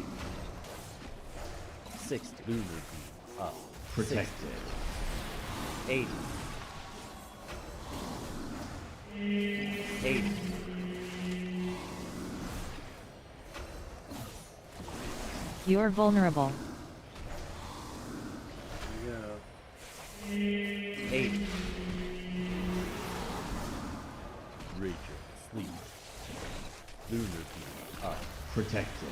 60. Lunar beam up. Protected. 80. 80. You're vulnerable. There you 80. Region. Sleep. Lunar beam up. Protected.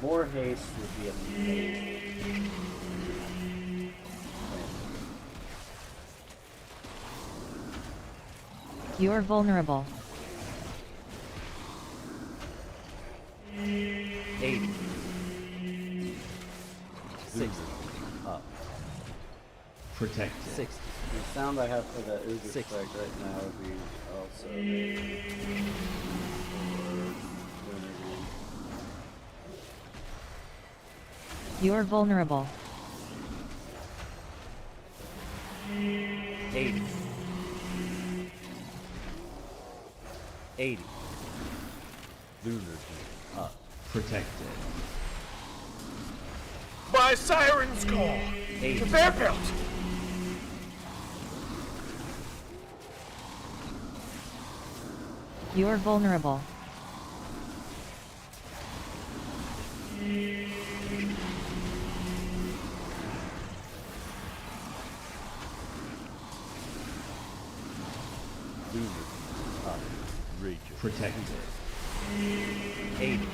go. More haste would be amazing. You're vulnerable. 80. 60. Up. Protected. 60. The sound I have for that Uber 60. strike right now would be also amazing. You're vulnerable. 80. 80. Lunar beam up. Protected. By Siren's Call! 80. To Bear Belt! You're vulnerable. 'Lunar beam up. Region. Protected. 80. 80.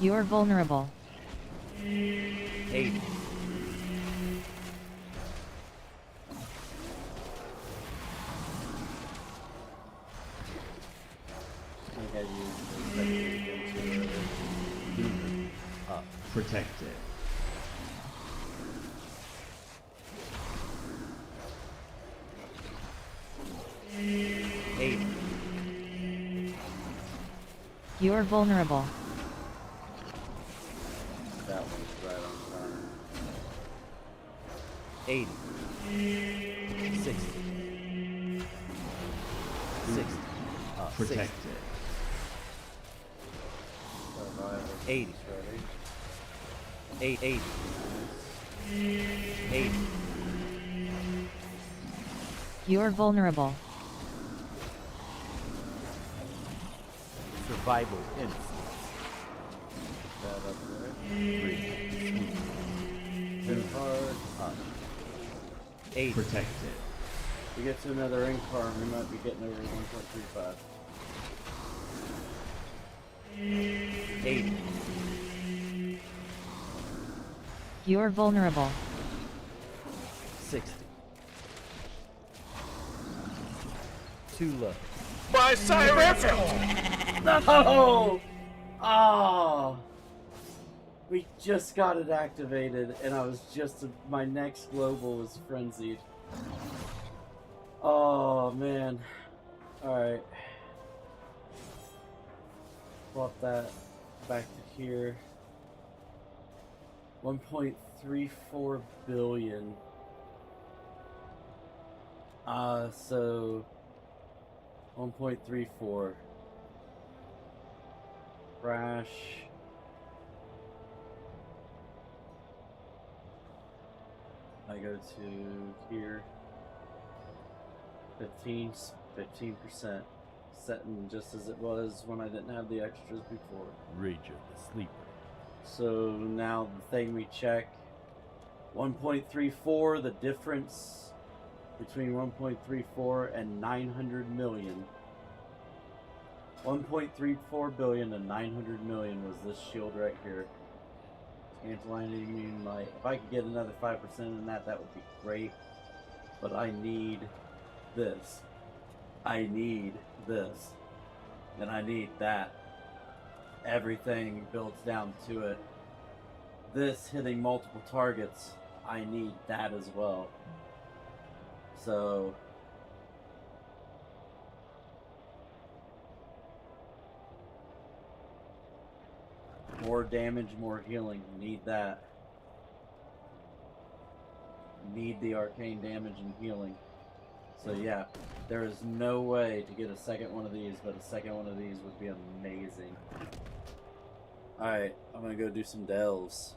You're vulnerable. 80. I think I used the Lunar. Up. Protected. Eight. You're vulnerable. that one's right on time. 80. 60. 60. Up. 60. Protected. Survivor. 80. Ready? 80. 80. You're vulnerable. Survival instinct. That up there. 3. Too hard. Up. 80. Protected. We get to another Incarn, we might be getting over 1.35. 80. You're vulnerable. 60. Too low. My siren's call! No! Oh! We just got it activated, and I was just my next global was frenzied. Oh man! All right, swap that back to here. 1.34 billion. So 1.34. Crash. I go to here. 15%. Setting just as it was when I didn't have the extras before. Rage of the Sleeper. So now the thing we check. 1.34, the difference between 1.34 and 900 million. 1.34 billion and 900 million was this shield right here. Tantalite immune light. If I could get another 5% in that, that would be great. But I need this. I need this. And I need that. Everything builds down to it. This hitting multiple targets, I need that as well. So more damage, more healing. Need that. Need the arcane damage and healing. So yeah, there is no way to get a second one of these, but a second one of these would be amazing. Alright, I'm gonna go do some delves.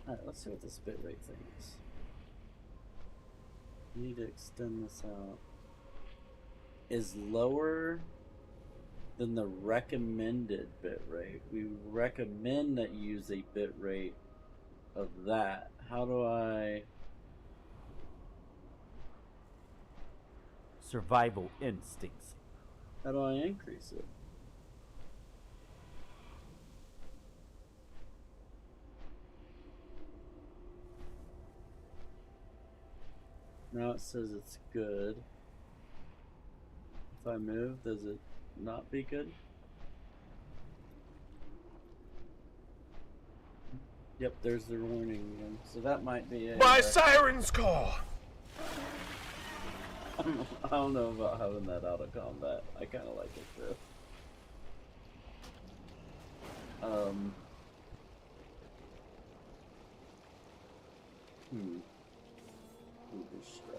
Alright, let's see what this bitrate thing is. Need to extend this out. Is lower than the recommended bitrate. We recommend that you use a bitrate of that. How do I... Survival instincts. How do I increase it? Now it says it's good. If I move, does it not be good? Yep, there's the warning again. So that might be it. My siren's call! I don't know about having that out of combat. I kind of like it though. Strike.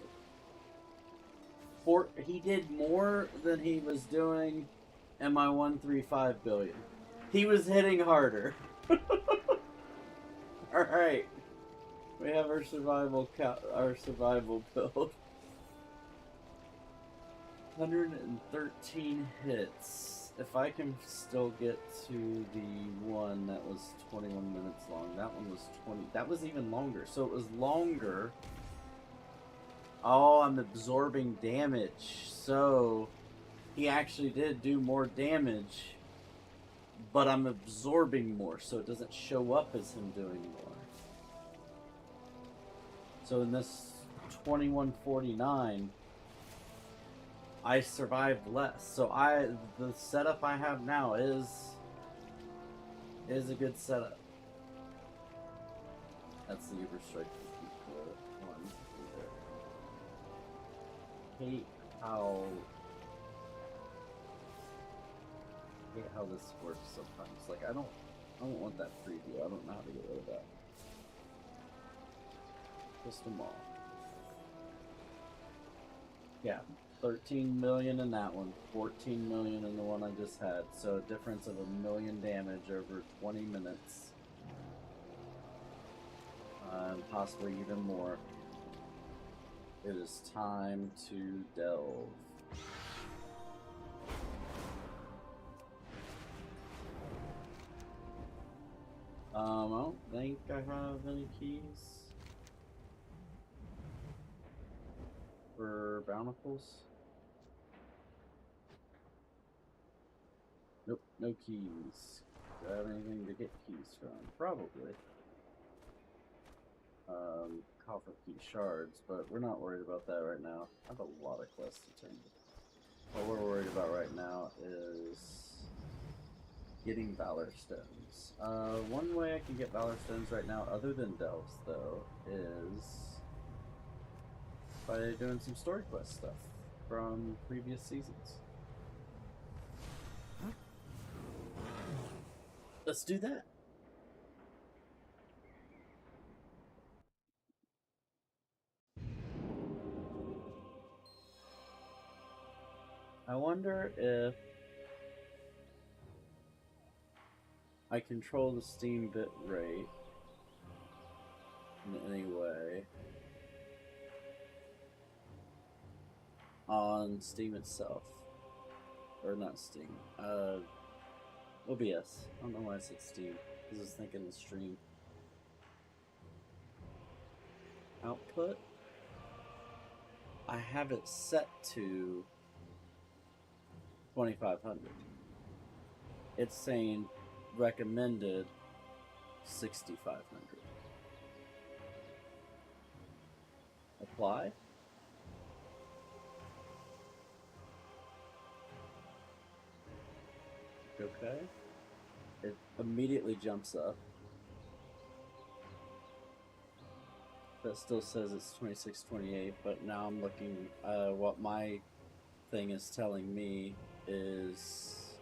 He did more than he was doing in my 135 billion. He was hitting harder. All right, we have our survival build. 113 hits. If I can still get to the one that was 21 minutes long, that one was 20. That was even longer. So it was longer. Oh, I'm absorbing damage. So he actually did do more damage, but I'm absorbing more, so it doesn't show up as him doing more. So in this 2149, I survived less. So the setup I have now is a good setup. That's the Uber Strike one. Hate how this works sometimes. Like I don't want that preview. I don't know how to get rid of that. Crystalmaw. Yeah. 13 million in that one, 14 million in the one I just had. So a difference of 1 million damage over 20 minutes. Possibly even more. It is time to delve. I don't think I have any keys for bountiful's. Nope, no keys. Do I have anything to get keys from? Probably. Coffer key shards, but we're not worried about that right now. I have a lot of quests to turn. What we're worried about right now is getting Valor Stones. One way I can get Valor Stones right now, other than Delves, though, is by doing some story quest stuff from previous seasons. Let's do that. I wonder if I control the Steam bit rate in any way on Steam itself. Or not Steam. OBS. I don't know why I said Steam. I was thinking the stream. Output. I have it set to 2500. It's saying recommended 6500. Apply. Okay. It immediately jumps up. That still says it's 2628, but now I'm looking, what my thing is telling me is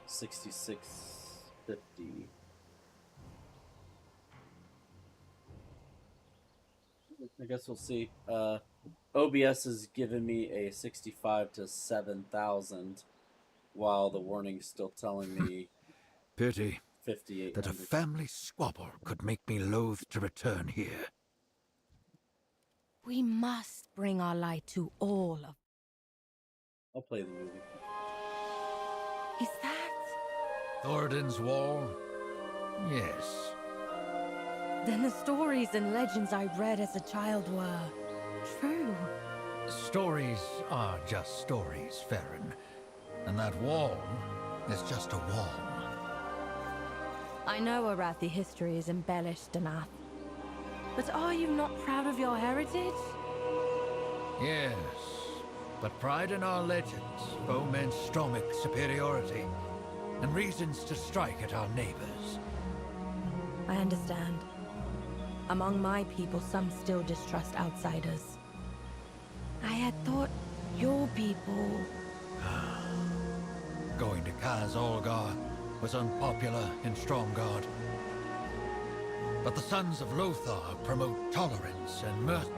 6650. I guess we'll see. OBS is giving me a 65 to 7000, while the warning's still telling me Pity 5800. that a family squabble could make me loath to return here. We must bring our light to all of... I'll play the movie. Is that... Thoradin's Wall? Yes. Then the stories and legends I read as a child were true. Stories are just stories, Farron. And that wall is just a wall. I know Arathi history is embellished enough. But are you not proud of your heritage? Yes, but pride in our legends foments stromic superiority and reasons to strike at our neighbors. I understand. Among my people, some still distrust outsiders. I had thought your people... Going to Kaz Olgar was unpopular in Stromgarde. But the Sons of Lothar promote tolerance and mercy.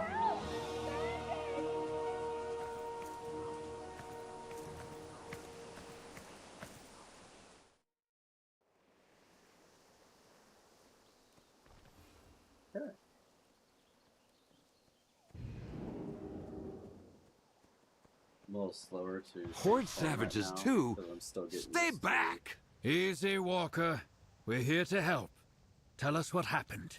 I'm a little slower to Horde transform savages right now, too? 'cause I'm still getting Stay used to back! Easy, Walker. We're here to help. Tell us what happened.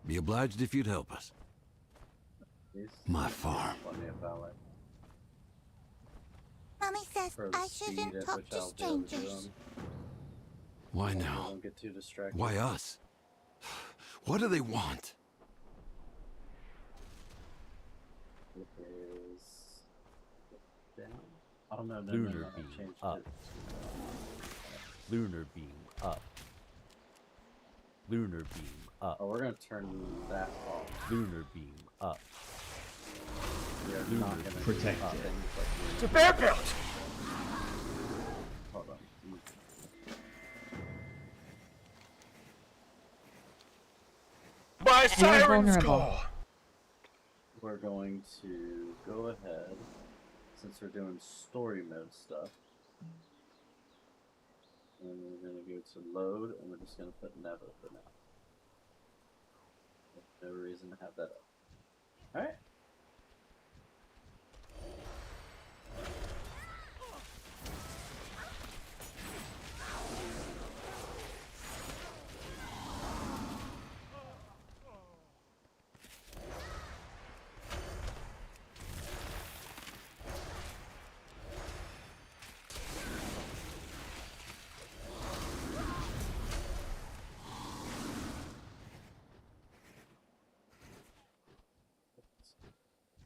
Be obliged if you'd help us. these. My farm. Plenty of ballet. Mommy says For the I speed shouldn't at talk which to I'll be able to do strangers. them. Why I now? don't get too distracted. Why us? What do they want? It is down. I don't know. No, Lunar I beam changed up. it. Lunar beam up. Lunar beam up. Oh, we're gonna turn that off. Lunar beam up. We are Lunar not gonna do protected. things like It's a bear pelt! hold on. My siren's vulnerable. call! We're going to go ahead, since we're doing story mode stuff, and we're going to go to load, and we're just going to put never for now. There's no reason to have that up. Alright.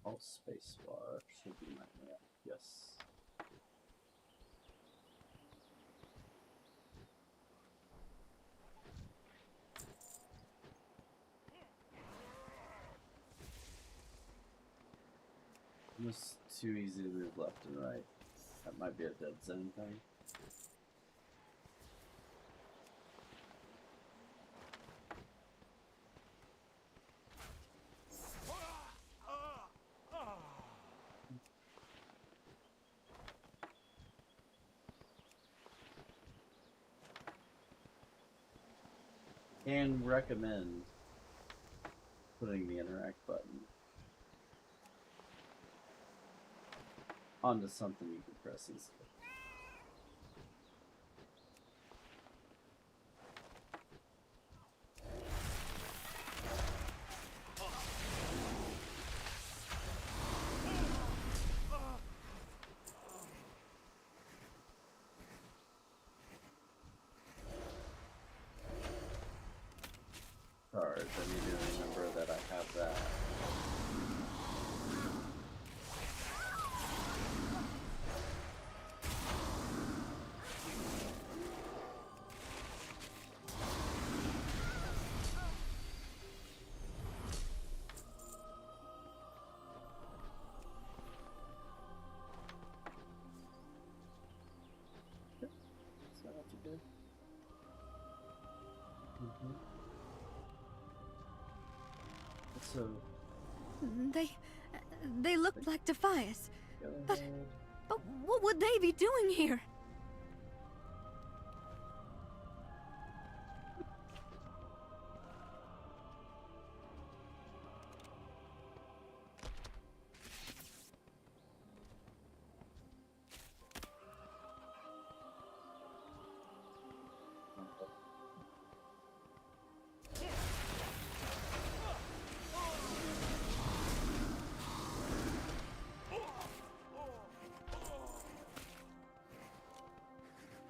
Alt spacebar should be my yes. Almost too easy to move left and right. That might be a dead zone thing. And recommend putting the interact button onto something you can press easily. Cards, I need to remember that I have that. Is that what you did? So, They look like defiers. go But- ahead. But what would they be doing here?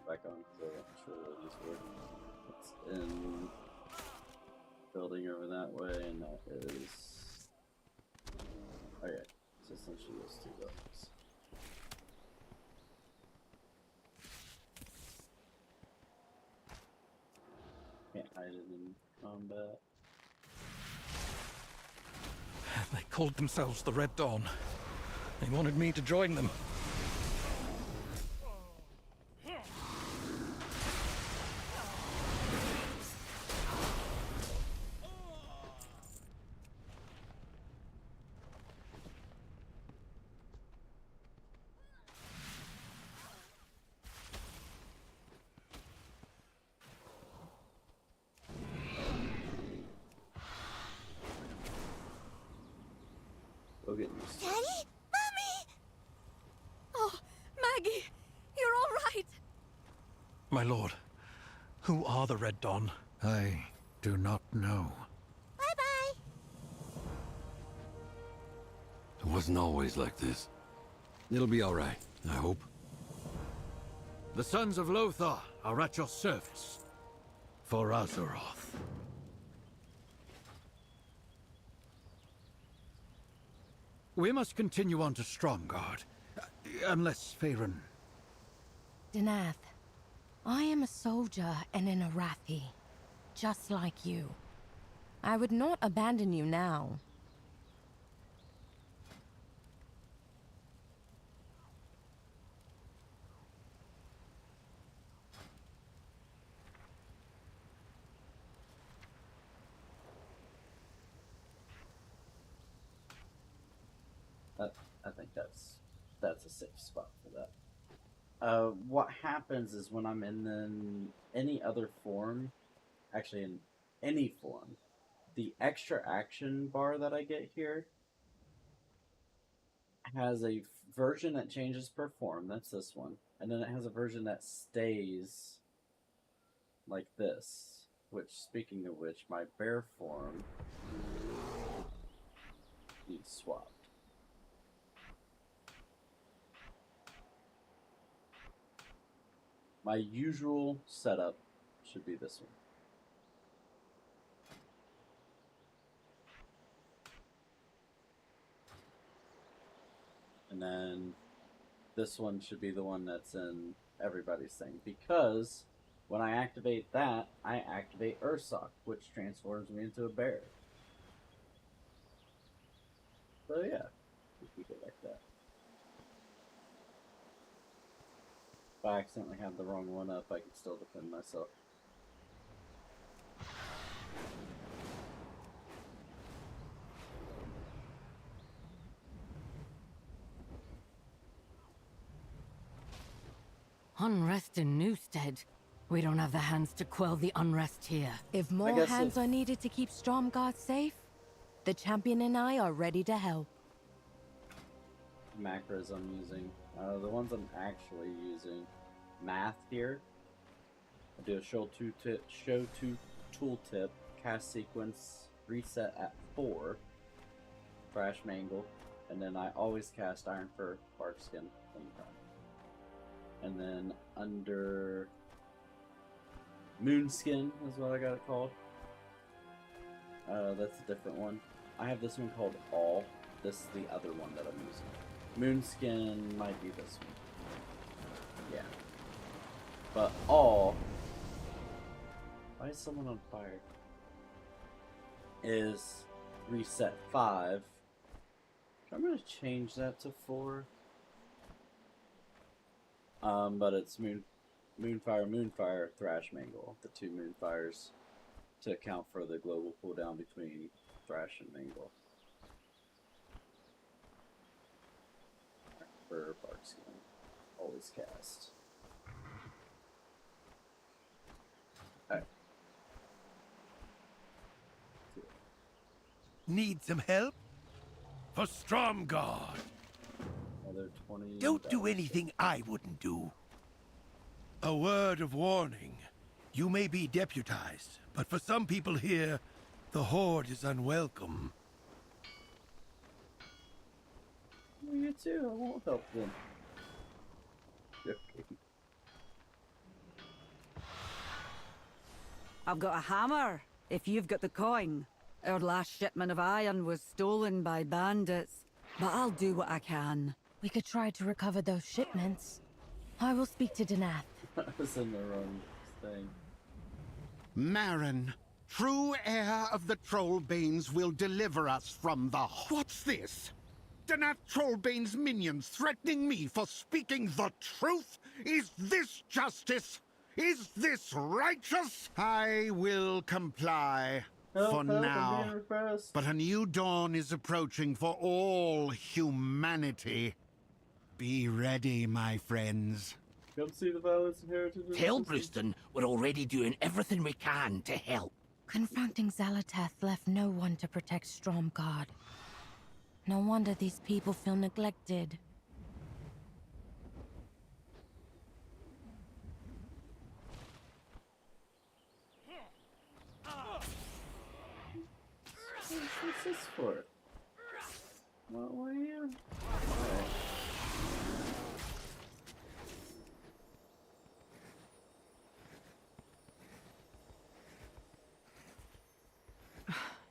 Back on to control these work. It's in building over that way, and that is. Oh yeah, it's essentially those two buildings. Can't hide it in combat. They called themselves the Red Dawn. They wanted me to join them. Go get used to it. Daddy? Mommy! Oh, Maggie, you're all right. My lord, who are the Red Dawn? I do not know. Bye-bye. It wasn't always like this. It'll be all right, I hope. The sons of Lothar are at your service. For Azeroth. We must continue on to Stromgarde. Unless Faerun... Danath, I am a soldier and an Arathi, just like you. I would not abandon you now. I think that's a safe spot for that. What happens is when I'm in any other form, actually in any form, the extra action bar that I get here has a version that changes per form. That's this one, and then it has a version that stays like this. Which, speaking of which, my bear form needs swapped. My usual setup should be this one. And then this one should be the one that's in everybody's thing. Because when I activate that, I activate Ursoc, which transforms me into a bear. So yeah, we keep it like that. If I accidentally have the wrong one up, I can still defend myself. Unrest in Newstead. We don't have the hands to quell the unrest here. If more hands are needed to keep Stromgarde safe, the champion and I are ready to help. Macros I'm using. The ones I'm actually using. Math here. I do a show two tooltip, cast sequence, reset at 4, Thrash Mangle, and then I always cast Iron Fur, Barkskin, and then under Moonskin is what I got it called. That's a different one. I have this one called All. This is the other one that I'm using. Moonskin might be this one. Yeah. But All... Why is someone on fire? Is reset 5. I'm going to change that to 4. But it's Moonfire, Thrash Mangle. The two Moonfires to account for the global cooldown between Thrash and Mangle. For Barkskin. Always cast. Alright. Need some help? For Stromgarde. Another 20. Don't do anything I wouldn't do. A word of warning. You may be deputized, but for some people here, the Horde is unwelcome. You too, I won't help them. Okay. I've got a hammer, if you've got the coin. Our last shipment of iron was stolen by bandits, but I'll do what I can. We could try to recover those shipments. I will speak to Danath. I was in the wrong thing. Marin, true heir of the Trollbanes, will deliver us from the... What's this? Danath Trollbane's minions threatening me for speaking the truth? Is this justice? Is this righteous? I will comply. For now. But a new dawn is approaching for all humanity. Be ready, my friends. Come see the violence inherited in Tell Brewston we're already doing everything we can to help. Confronting Xal'atath left no one to protect Stromgarde. No wonder these people feel neglected. What's this for? What are you? Okay.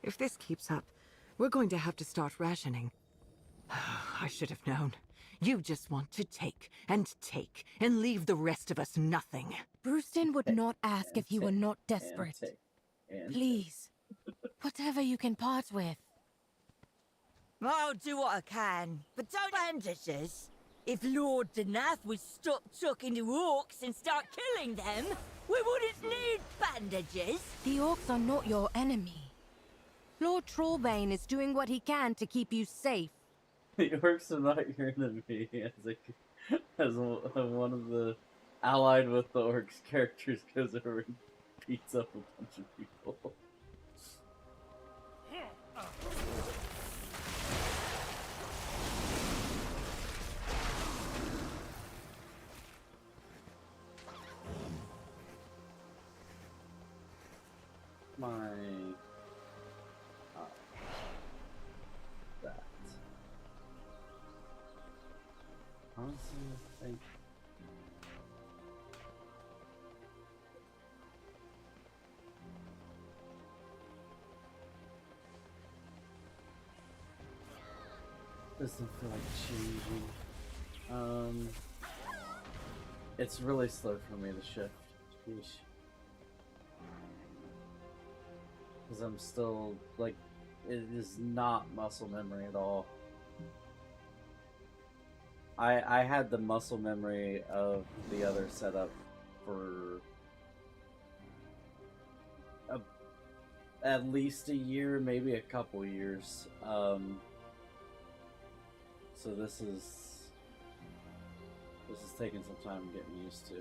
If this keeps up, we're going to have to start rationing. I should have known. You just want to take and leave the rest of us nothing. Brewston would not ask if you were not desperate. Please, whatever you can part with. I'll do what I can, but don't bandages. If Lord Danath would stop talking to orcs and start killing them, we wouldn't need bandages. The orcs are not your enemy. Lord Trollbane is doing what he can to keep you safe. The orcs are not your enemy. As one of the allied with the orcs characters goes over and beats up a bunch of people. That. Honestly, I think. Doesn't feel like changing. It's really slow for me to shift. Sheesh. Because I'm still, like, it is not muscle memory at all. I had the muscle memory of the other setup for at least a year, maybe a couple years. So this is taking some time getting used to.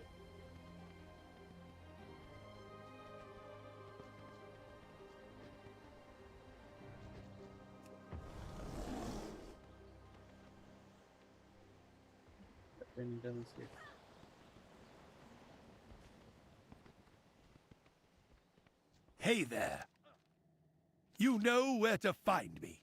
Hey there. You know where to find me.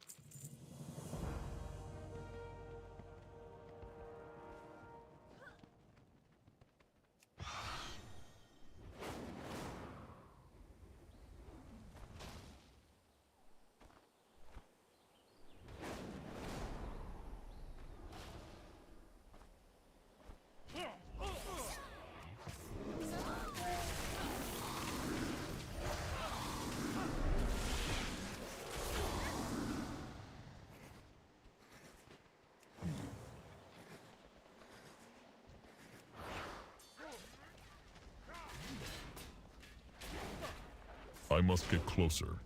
I must get closer.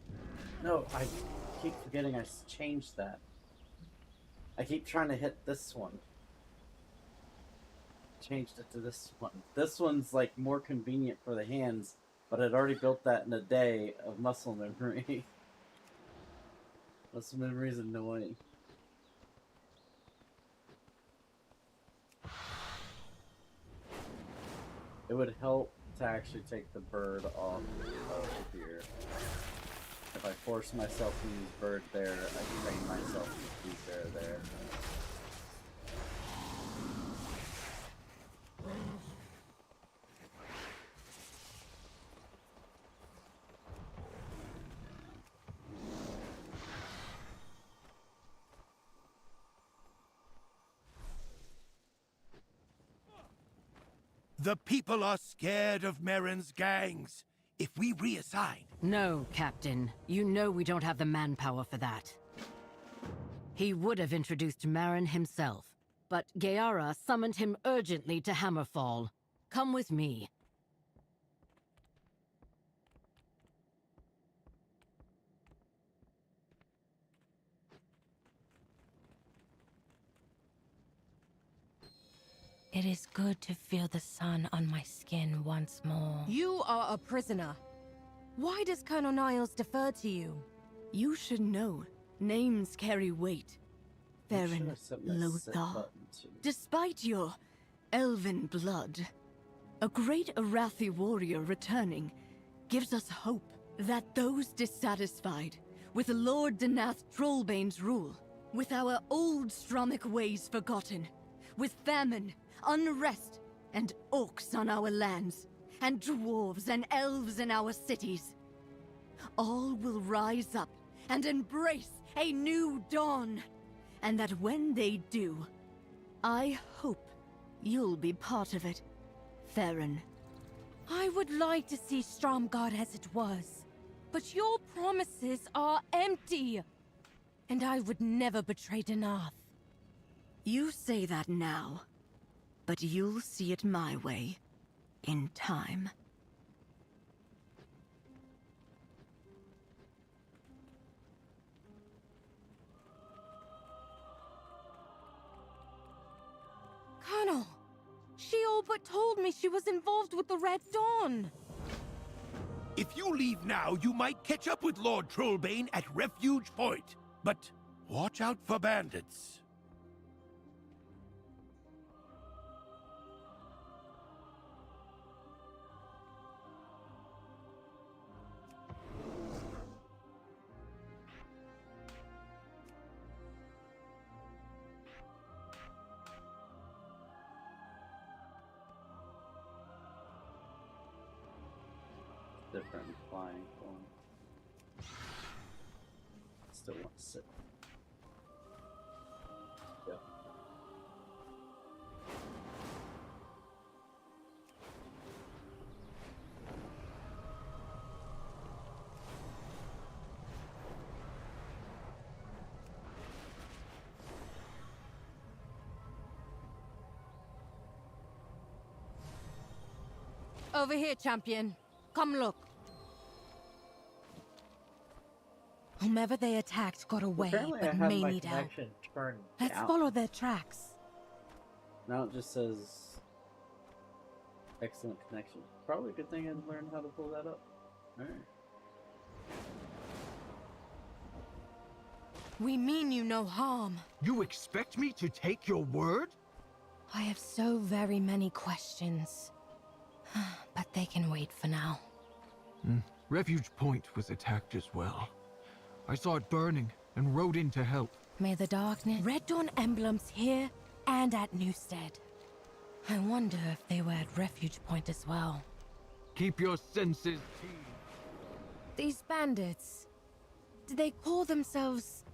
No, I keep forgetting I changed that. I keep trying to hit this one. Changed it to this one. This one's like more convenient for the hands, but I'd already built that in a day of muscle memory. Muscle memory is annoying. It would help to actually take the bird off of here. If I force myself to use bird there, I train myself to use bear there. The people are scared of Merrin's gangs. If we reassign... No, Captain. You know we don't have the manpower for that. He would have introduced Merrin himself, but Gaara summoned him urgently to Hammerfall. Come with me. It is good to feel the sun on my skin once more. You are a prisoner. Why does Colonel Niles defer to you? You should know. Names carry weight. Baron Lothar, despite your elven blood, a great Arathi warrior returning gives us hope that those dissatisfied with Lord Denath Trollbane's rule, with our old Stromic ways forgotten, with famine, unrest, and orcs on our lands, and dwarves and elves in our cities, all will rise up and embrace a new dawn. And that when they do, I hope you'll be part of it, Theron. I would like to see Stromgarde as it was, but your promises are empty. And I would never betray Denath. You say that now, but you'll see it my way, in time. Colonel, she all but told me she was involved with the Red Dawn. If you leave now, you might catch up with Lord Trollbane at Refuge Point. But watch out for bandits. Different flying form. Still want to sit. Yep. Over here, champion. Come look. Whomever they attacked got away, Apparently but I have may my need help. connection turned Let's down. follow their tracks. Now it just says excellent connection. Probably a good thing I learned how to pull that up. Alright. We mean you no harm. You expect me to take your word? I have so very many questions. But they can wait for now. Refuge Point was attacked as well. I saw it burning and rode in to help. May the darkness... Red Dawn emblems here and at Newstead. I wonder if they were at Refuge Point as well. Keep your senses keen. These bandits... Do they call themselves...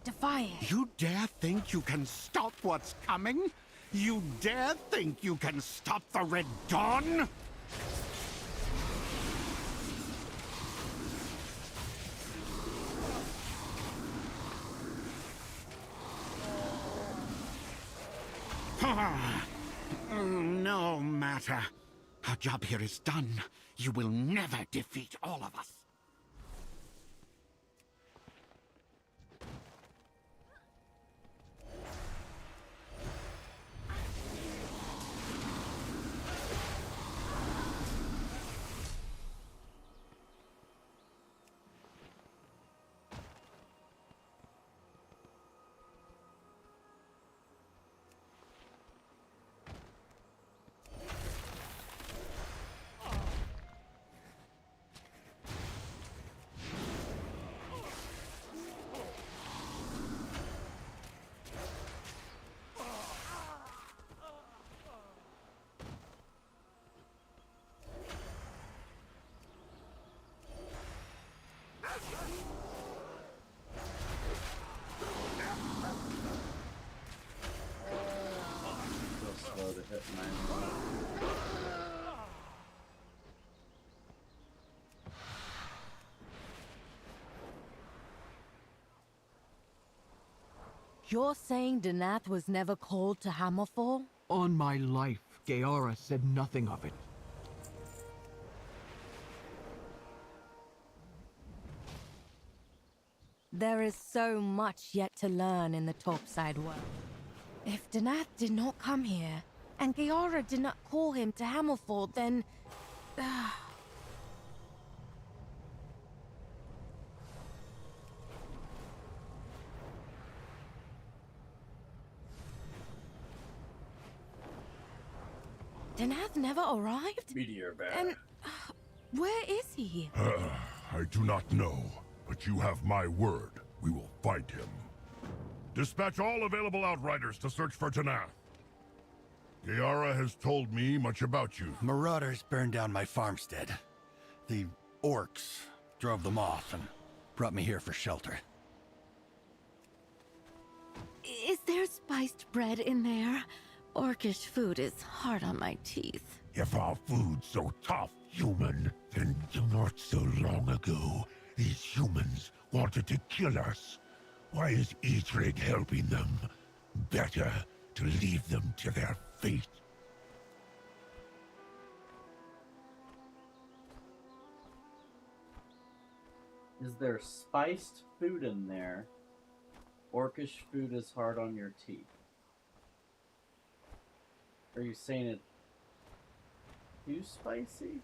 Defiant? You dare think you can stop what's coming? You dare think you can stop the Red Dawn? No matter. Our job here is done. You will never defeat all of us. Slow to hit mine. You're saying Denath was never called to Hammerfall? On my life, Gaara said nothing of it. There is so much yet to learn in the topside world. If Denath did not come here, and Gaara did not call him to Hammerfall, then... Danath never arrived? Meteor bear. And where is he? I do not know, but you have my word. We will find him. Dispatch all available outriders to search for Danath. Gayara has told me much about you. Marauders burned down my farmstead. The orcs drove them off and brought me here for shelter. Is there spiced bread in there? Orcish food is hard on my teeth. If our food's so tough, human, then not so long ago, these humans wanted to kill us. Why is Etrig helping them? Better to leave them to their fate. Is there spiced food in there? Orcish food is hard on your teeth. Are you saying it too spicy?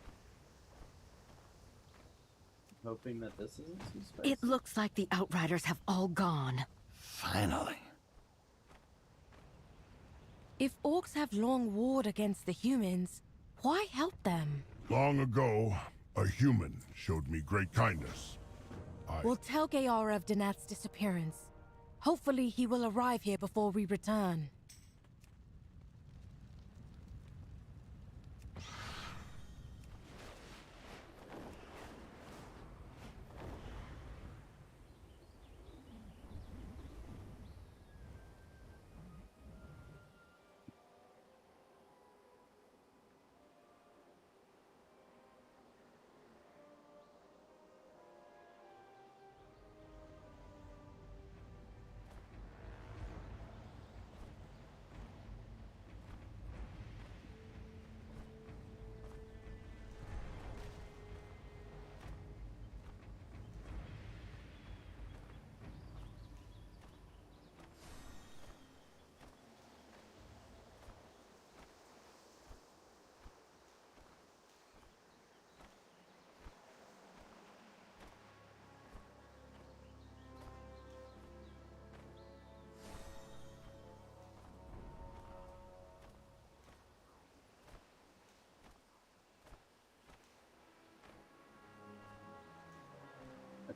I'm hoping that this isn't too spicy. It looks like the Outriders have all gone. Finally. If orcs have long warred against the humans, why help them? Long ago, a human showed me great kindness. We'll tell Gayara of Danath's disappearance. Hopefully he will arrive here before we return.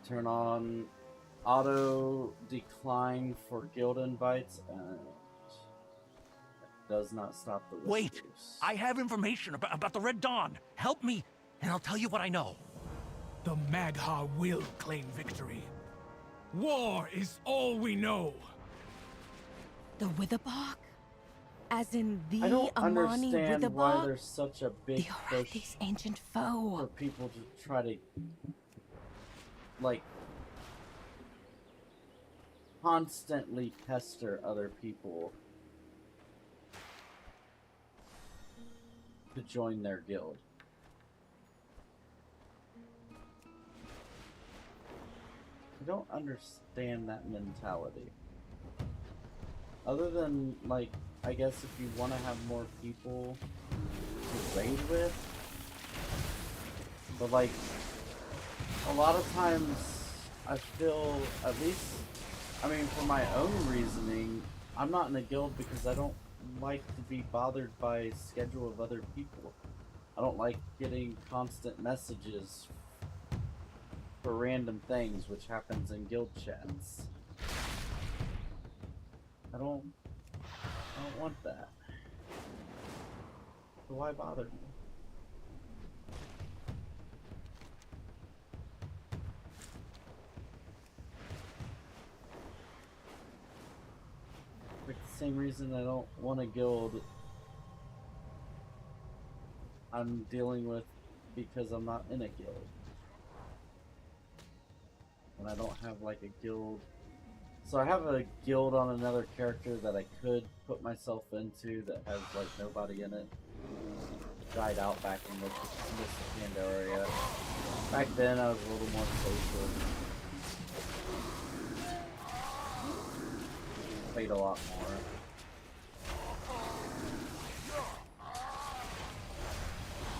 Turn on auto decline for guild invites, and it does not stop the Wait! whispers. I have information about the Red Dawn. Help me, and I'll tell you what I know. The Magha will claim victory. War is all we know. The Witherbark? As in the I don't Amani understand Witherbark? why there's such a big The push Arathis' ancient foe. for people to try to, like, constantly pester other people to join their guild. I don't understand that mentality. Other than, like, I guess if you want to have more people to raid with, but, like, a lot of times I feel, at least, I mean, for my own reasoning, I'm not in a guild because I don't like to be bothered by schedule of other people. I don't like getting constant messages for random things, which happens in guild chats. I don't want that. So why bother me? Like the same reason I don't want a guild I'm dealing with because I'm not in a guild. And I don't have like a guild. So I have a guild on another character that I could put myself into that has like nobody in it. Died out back in the Mistipanda area. Back then I was a little more social. Played a lot more.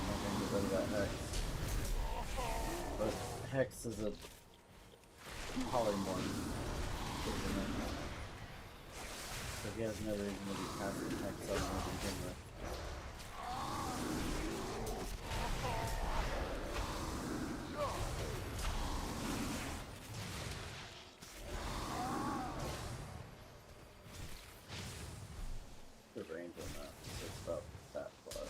Nothing to do about Hex. But Hex is a polymorph. So he has no reason to be casting Hex up to begin with. the range on that. So it's about that far.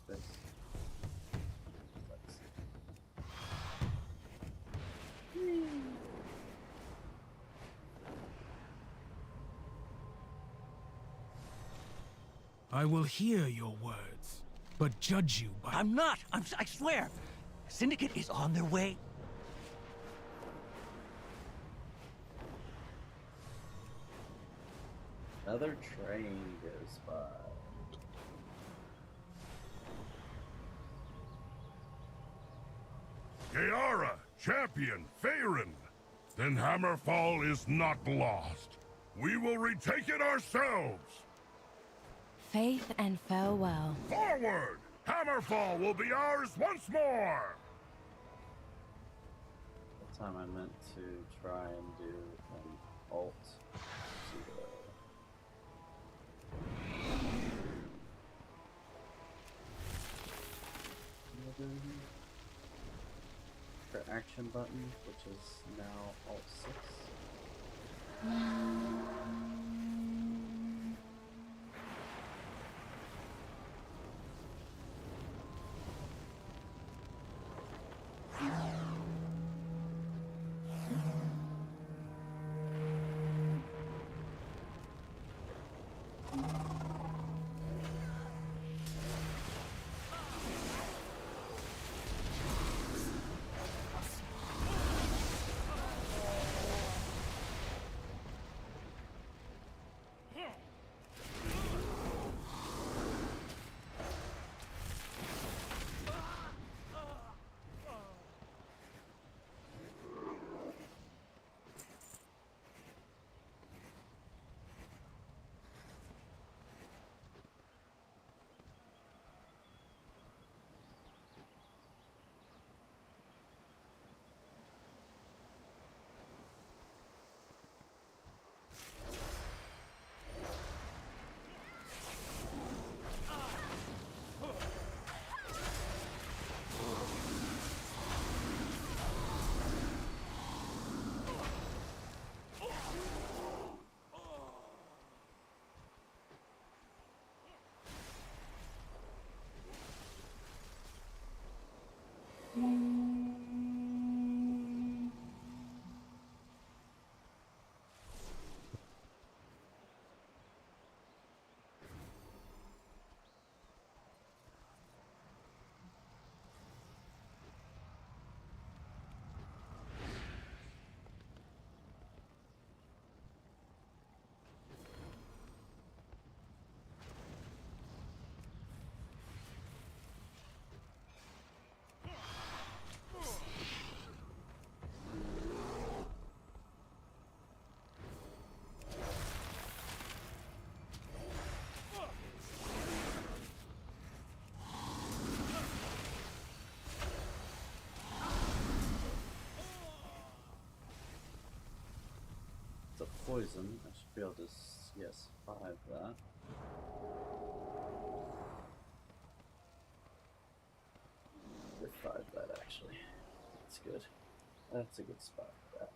Space. Let's see. I will hear your words, but judge you by— I'm not! I swear! Syndicate is on their way. Another train goes by. Gayara, champion, Faerun. Then Hammerfall is not lost. We will retake it ourselves. Faith and farewell. Forward! Hammerfall will be ours once more! That time I meant to try and do an alt to for action button, which is now alt 6. It's a poison. I should be able to, yes, survive that. Revive that, actually. That's good. That's a good spot for that.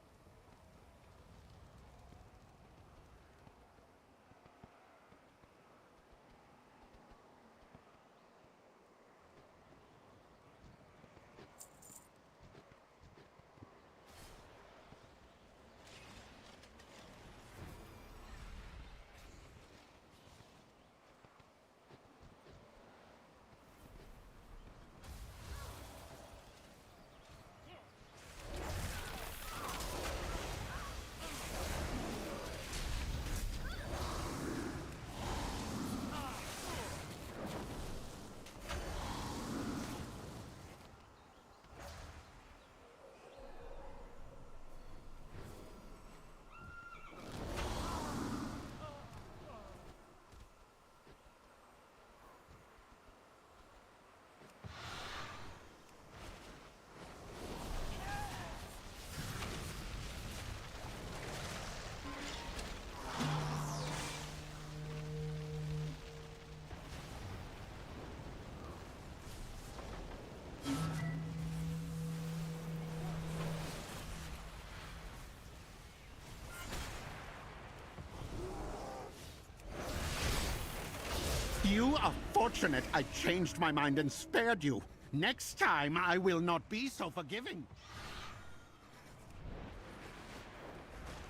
You are fortunate I changed my mind and spared you. Next time, I will not be so forgiving.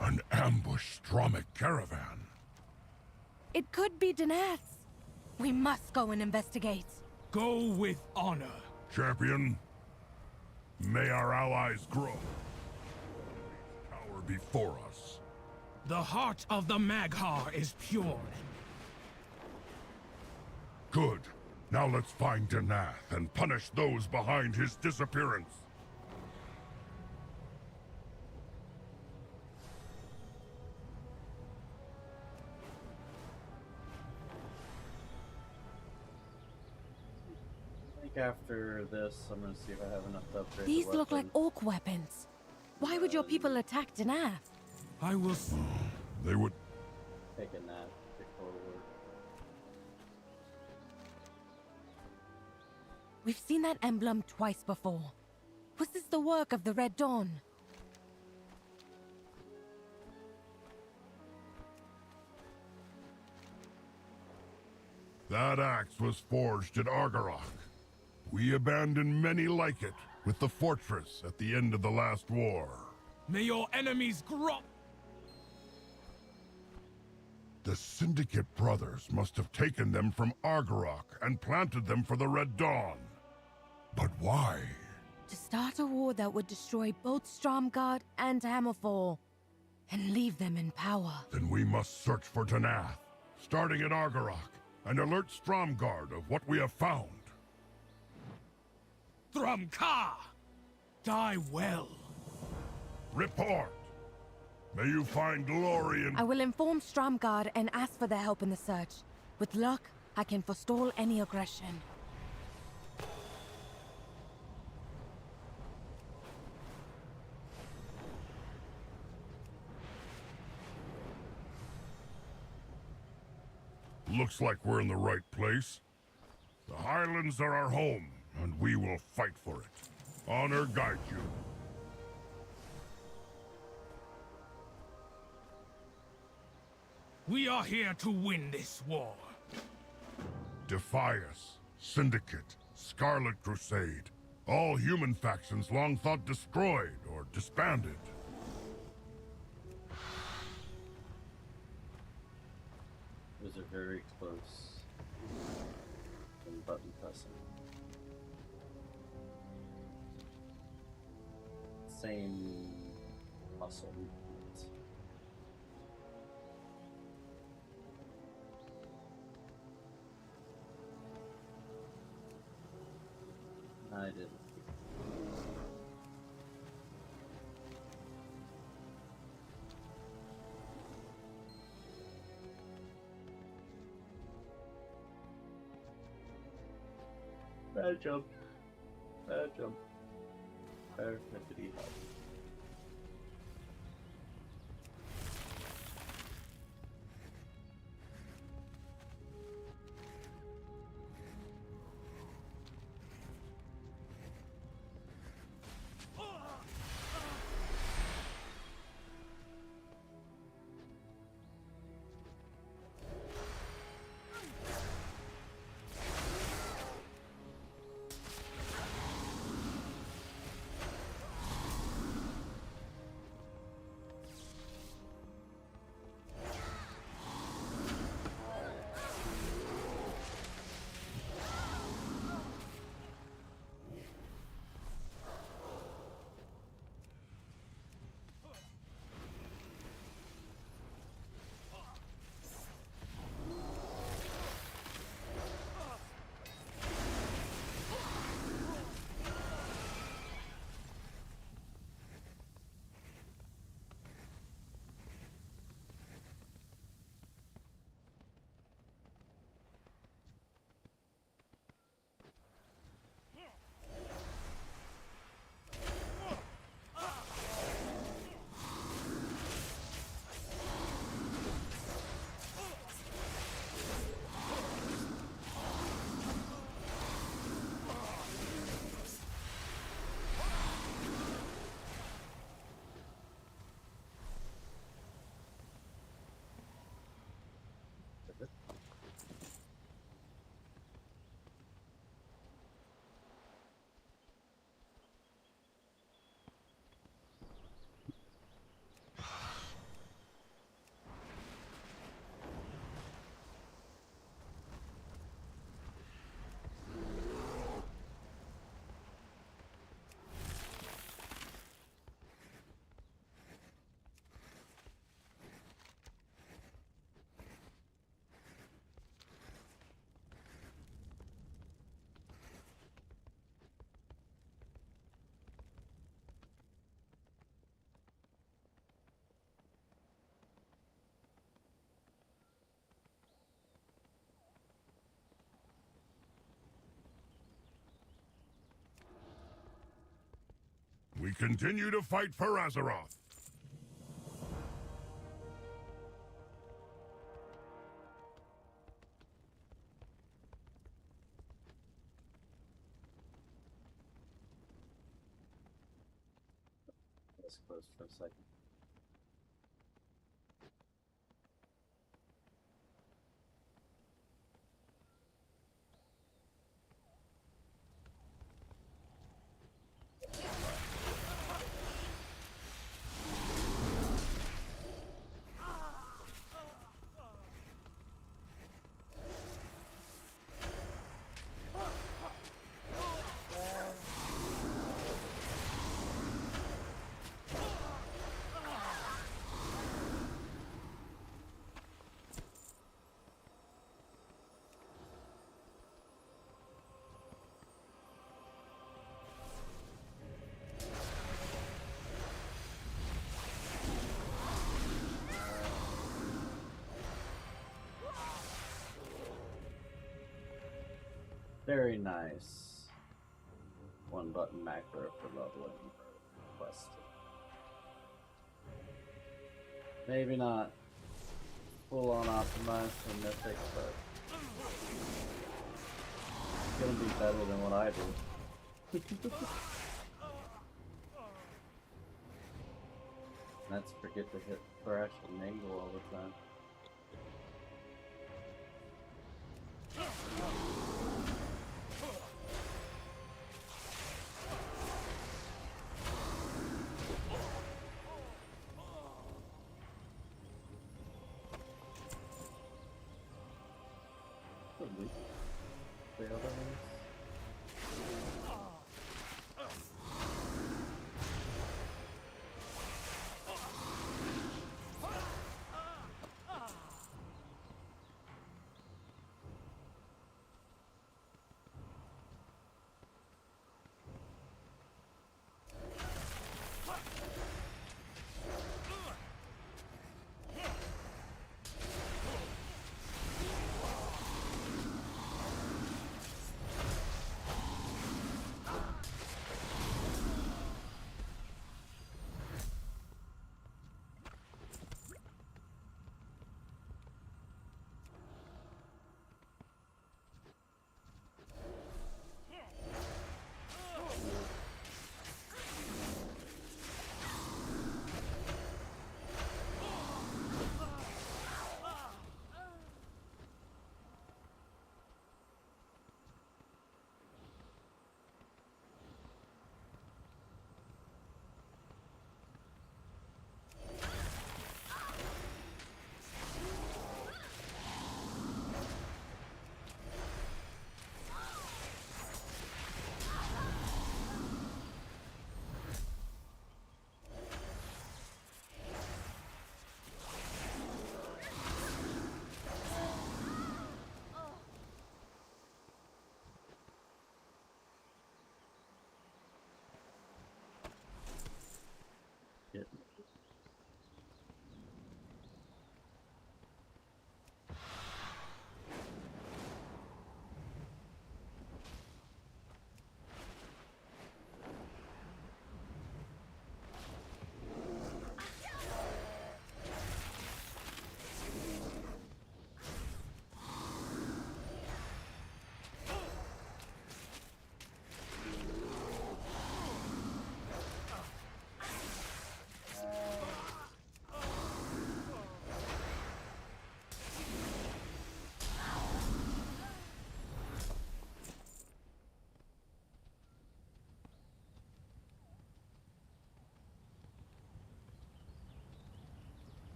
An ambushed Stromic caravan. It could be Danath's. We must go and investigate. Go with honor. Champion, may our allies grow. Power before us. The heart of the Maghar is pure. Good. Now let's find Danath and punish those behind his disappearance. I think after this, I'm gonna see if I have enough to upgrade These the look like weapon. orc weapons. Why would your people attack Danath? I will... They would... Taking that. Pick forward. We've seen that emblem twice before. Was this the work of the Red Dawn? That axe was forged at Argarok. We abandoned many like it, with the fortress at the end of the last war. May your enemies grow... The Syndicate brothers must have taken them from Argarok and planted them for the Red Dawn. But why? To start a war that would destroy both Stromgarde and Hammerfall, and leave them in power. Then we must search for Danath, starting at Argarok, and alert Stromgarde of what we have found. Thrumka! Die well. Report! May you find glory in... I will inform Stromgarde and ask for their help in the search. With luck, I can forestall any aggression. Looks like we're in the right place. The Highlands are our home, and we will fight for it. Honor guide you. We are here to win this war. Defias, Syndicate, Scarlet Crusade. All human factions long thought destroyed or disbanded. Those are very close. And button pressing. Same muscle movement. I didn't. Bad jump. Bad jump. Perfectly help. We continue to fight for Azeroth. Let's close for a second. Very nice. One button macro for leveling requested. Maybe not full on optimized for mythic, but it's gonna be better than what I do. Let's forget to hit thrash and angle all the time. The other ones.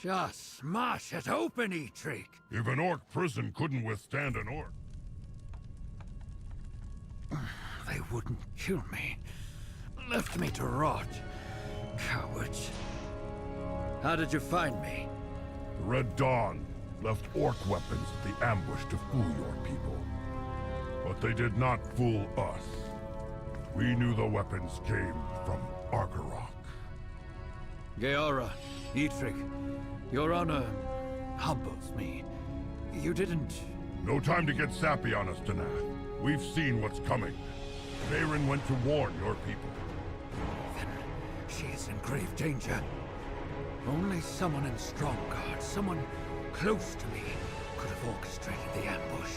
Just smash it open, Eitrig. If an orc prison couldn't withstand an orc. They wouldn't kill me. Left me to rot. Cowards. How did you find me? The Red Dawn left orc weapons at the ambush to fool your people. But they did not fool us. We knew the weapons came from Argarok. Geora, Eitrig, your honor humbles me. You didn't... No time to get sappy on us, Danath. We've seen what's coming. Varen went to warn your people. Then she is in grave danger. Only someone in Stromgarde, someone close to me, could have orchestrated the ambush.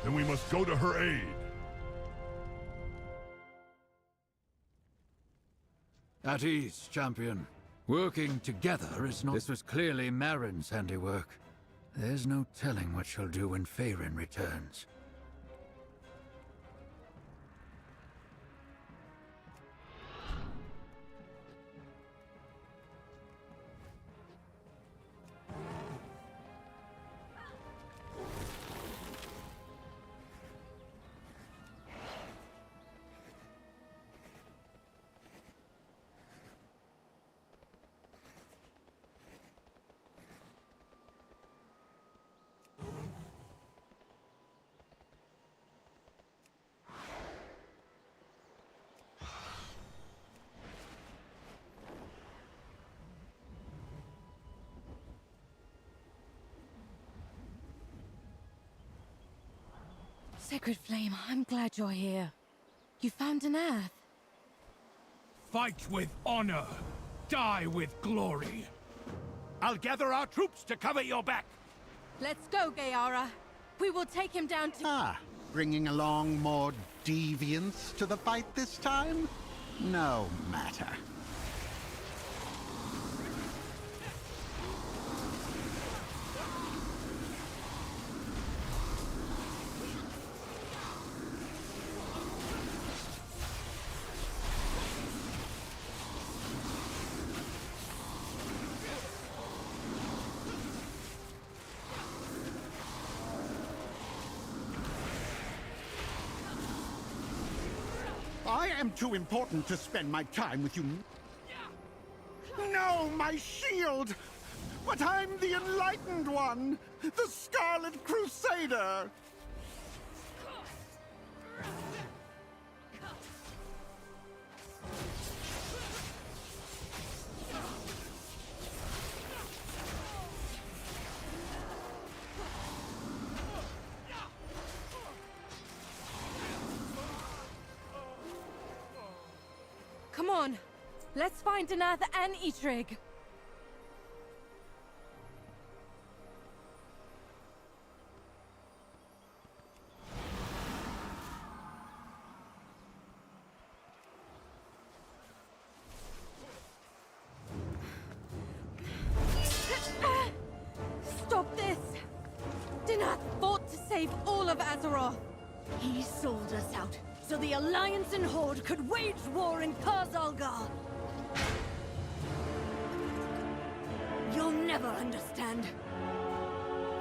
Then we must go to her aid. At ease, champion. Working together is not... This was clearly Marin's handiwork. There's no telling what she'll do when Varen returns. Sacred Flame, I'm glad you're here. You found an earth. Fight with honor. Die with glory. I'll gather our troops to cover your back. Let's go, Geora. We will take him down to... Ah, bringing along more deviants to the fight this time? No matter. I am too important to spend my time with you. No, my shield! But I'm the Enlightened One! The Scarlet Crusader! Come on. Let's find Danath and Eitrig. Stop this! Danath fought to save all of Azeroth. He sold us out, so the Alliance and Horde could wage war in Parzalgar. You'll never understand.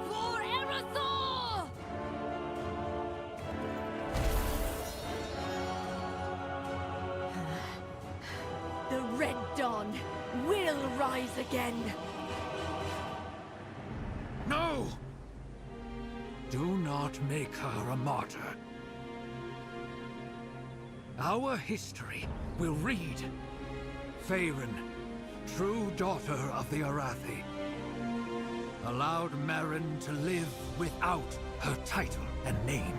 For Erethdor! The Red Dawn will rise again. No! Do not make her a martyr. Our history will read. Varen, true daughter of the Arathi, allowed Marin to live without her title and name.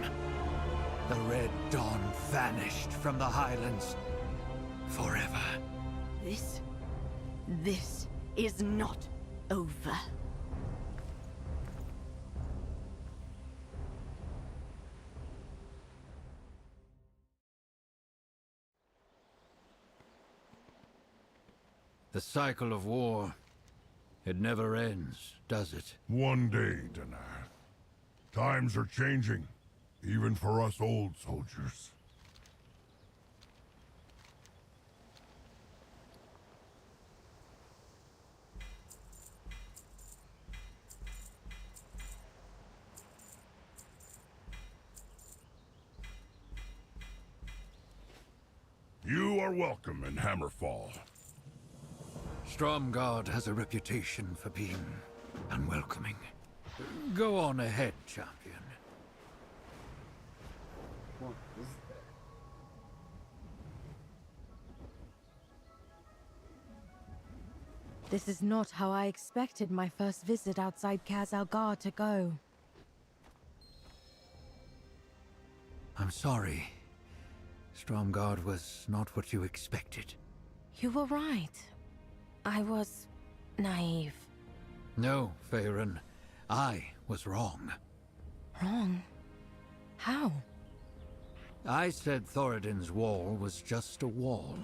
The Red Dawn vanished from the Highlands forever. This is not over. The cycle of war, it never ends, does it? One day, Danath. Times are changing, even for us old soldiers. welcome in Hammerfall. Stromgarde has a reputation for being unwelcoming. Go on ahead, champion. What is that? This is not how I expected my first visit outside Khazalgar to go. I'm sorry. Stromgarde was not what you expected. You were right. I was naive. No, Faerun. I was wrong. Wrong? How? I said Thoradin's wall was just a wall.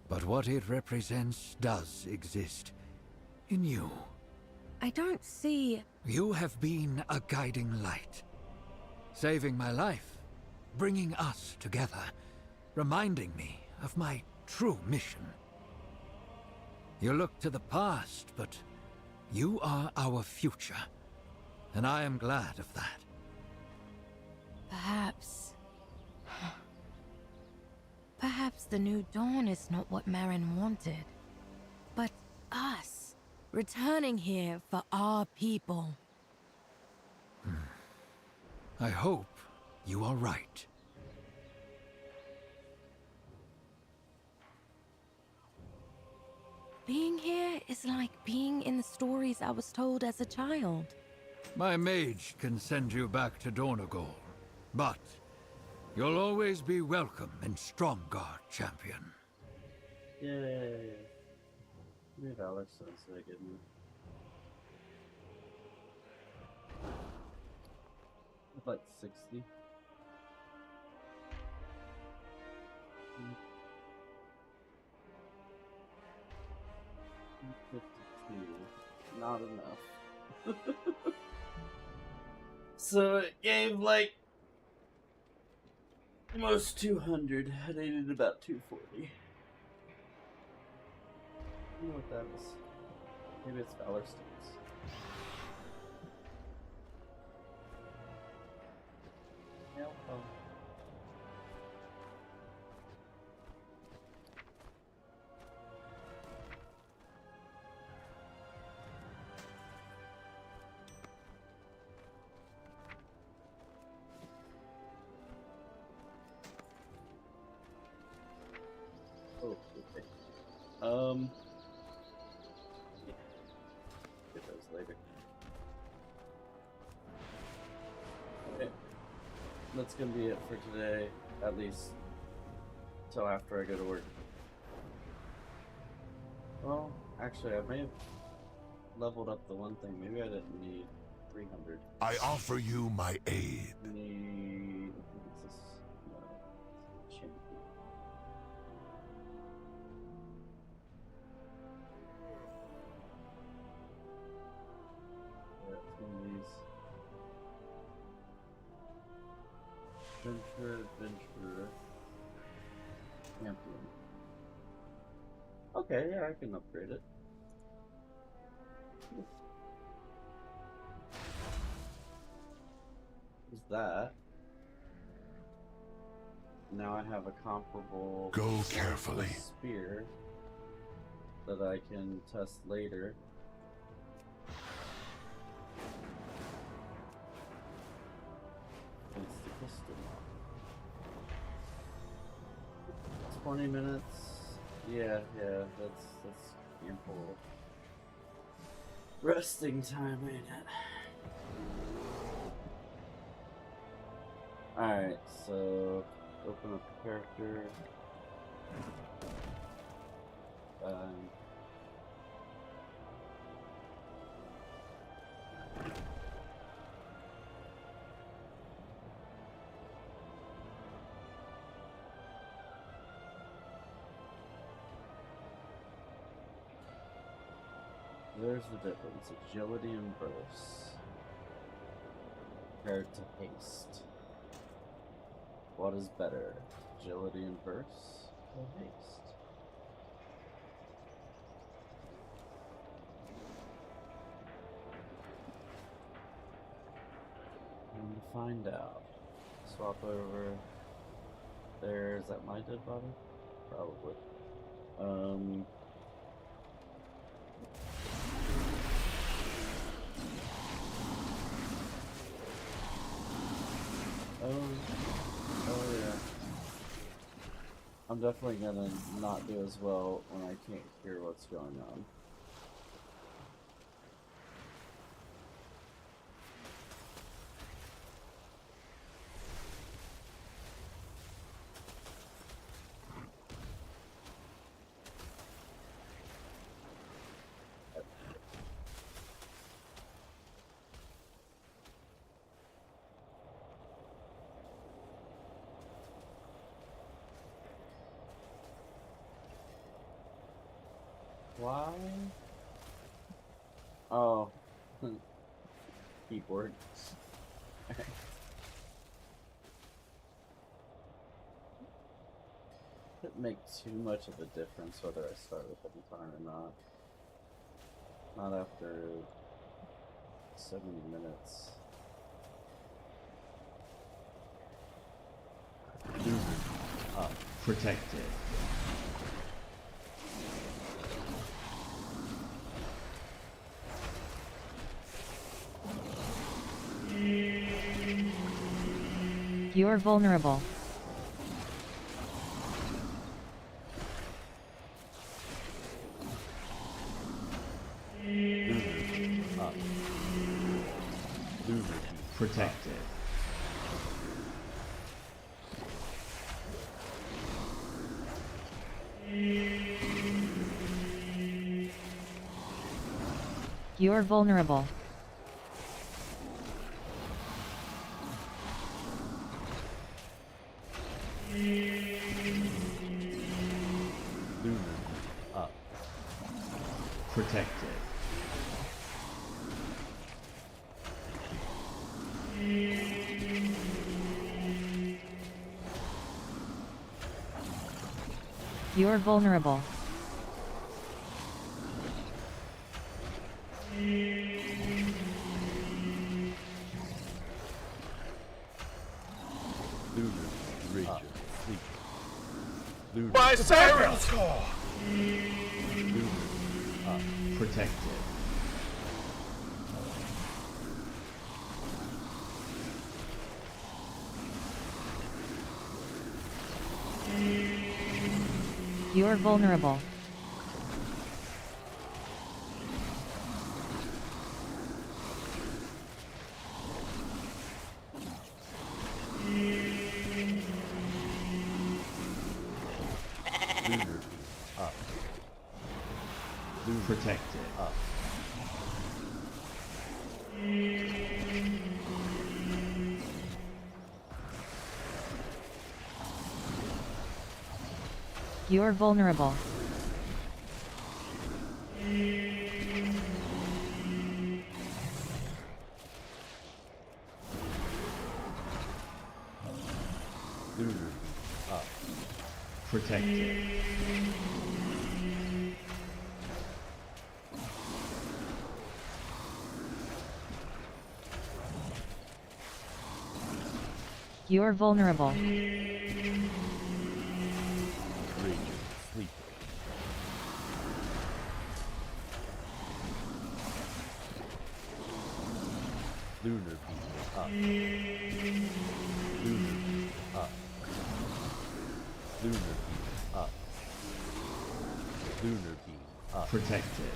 But what it represents does exist. In you. I don't see... You have been a guiding light. Saving my life. Bringing us together. Reminding me of my true mission. You look to the past, but you are our future. And I am glad of that. Perhaps... Perhaps the New Dawn is not what Marin wanted. But us. Returning here for our people. I hope you are right. Being here is like being in the stories I was told as a child. My mage can send you back to Doragal, but you'll always be welcome in Stromgarde, champion. Yay. Maybe Valor sounds like it. About 60. Hmm. 52. Not enough. So it gave like almost 200. I needed about 240. I don't know what that is. Maybe it's Valor Stones. Yep. Oh. Oh, okay. Yeah. Get those later. Okay. That's gonna be it for today, at least till after I go to work. Well, actually, I may have leveled up the one thing. Maybe I didn't need 300. I offer you my aid. Need... What's this? No. Champion. That's one of these. Adventurer. Champion. Okay, yeah, I can upgrade it. What's that? Now I have a comparable Go carefully. spear that I can test later. It's the Crystalmaw. 20 minutes. Yeah, that's ample resting time, ain't it? Alright, so open up the character. There's the difference. Agility and burst compared to haste. What is better? Agility and burst or haste? And to find out. Swap over there. Is that my dead body? probably. Oh yeah. I'm definitely gonna not do as well when I can't hear what's going on. Why? Oh. Keyboard. Doesn't make too much of a difference whether I start with the Incarn or not. Not after so many minutes. Up. Protected. You're vulnerable. Up. Protected. You're vulnerable. Up. Protected. You're vulnerable. My siren's call! Up. Protected. You're vulnerable. Up. Protected. Up. You're vulnerable. Up. Protected. You're vulnerable. Lunar beam up. Lunar beam up. Lunar beam up. Lunar beam up. Protected.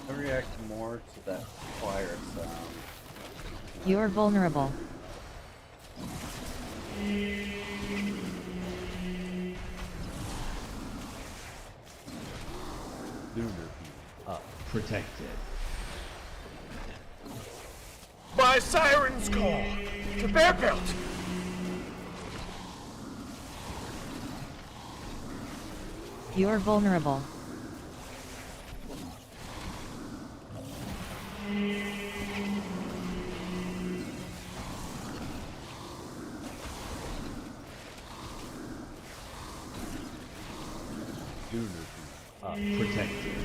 I react more to that choir sound. You're vulnerable. Lunar beam up. Protected. My siren's call! The bear belt! You're vulnerable. Lunar beam up. Protected.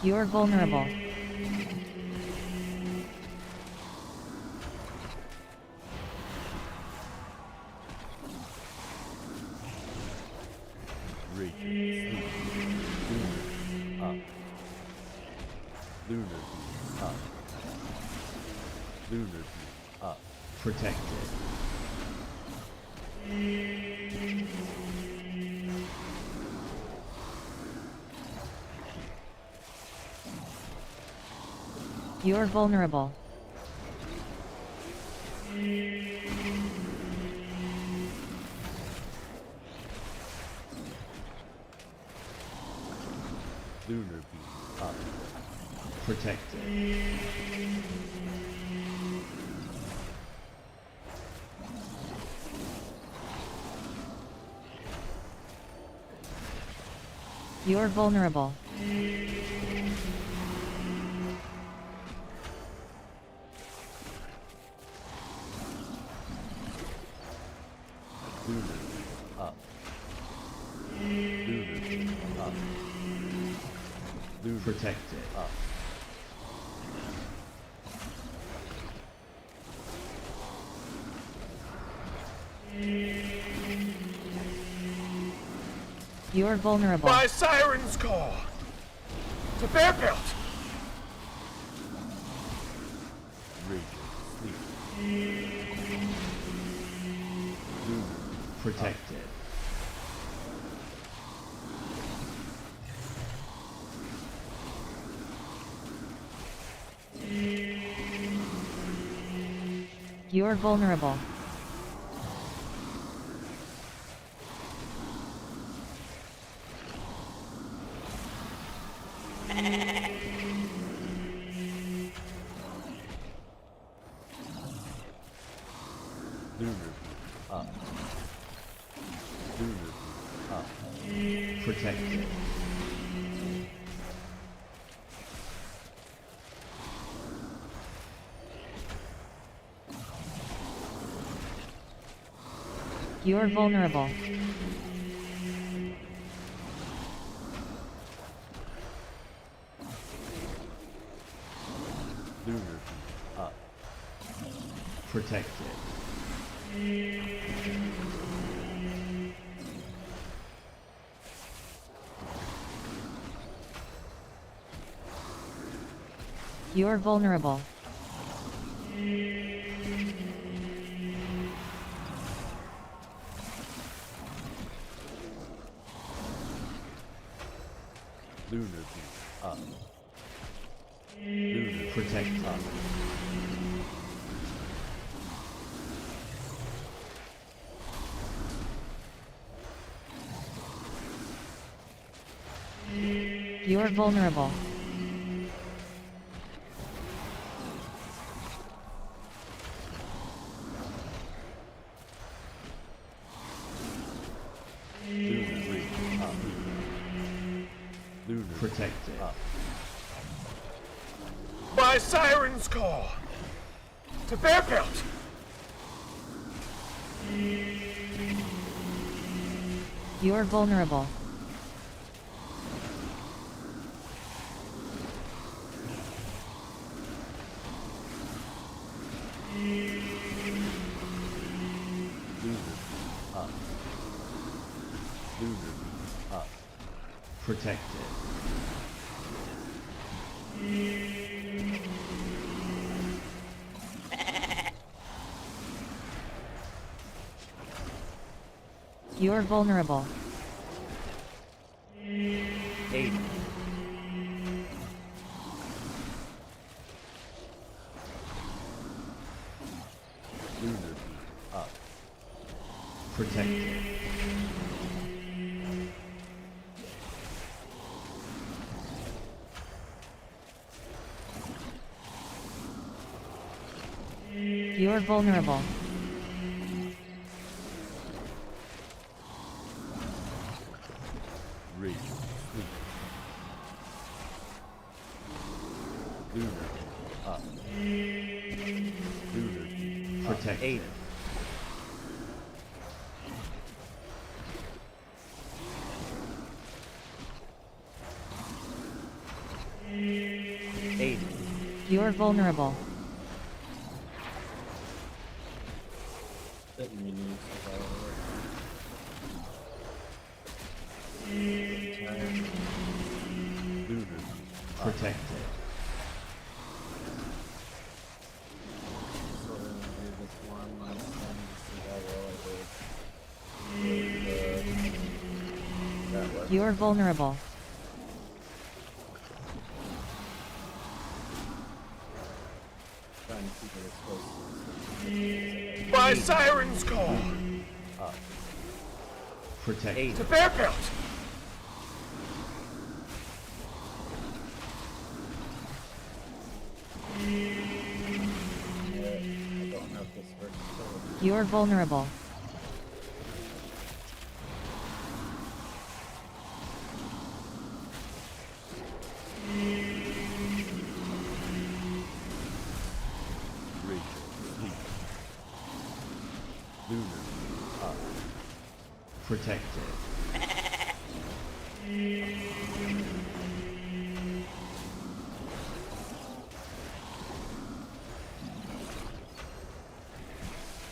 You're vulnerable. Rage. Sleep. Lunar. Up. Lunar beam. Up. Lunar beam. Up. Protected. You're vulnerable. Lunar beam. Up. Protected. You're vulnerable. Lunar up. Lunar up. Lunar protected up. You're vulnerable. By Siren's Call! To Bearpelt! Raging sleep. Lunar protected. You're vulnerable. Lunar up. Lunar up. Protected. You're vulnerable. Lunar up. Protected. You're vulnerable. Lunar beam up. Lunar protect up. You're vulnerable. Lunar breach up. Lunar protected up. By Siren's Call! To Bearpelt! You're vulnerable. Lunar up. Lunar up. Protected. You're vulnerable. 80. Lunar beam up. Protected. You're vulnerable. Rage. Sleep. Lunar up. Lunar protect 80. 80. You're vulnerable. Didn't mean to use Lunar protected. So we're gonna do this one last time to see how well I did. That worked. You're vulnerable. Trying to keep it as close to My siren's call! Up. Protected. To bear belt! I don't know if this works. You're vulnerable. Rachel, sleep. Lunar up. Protected.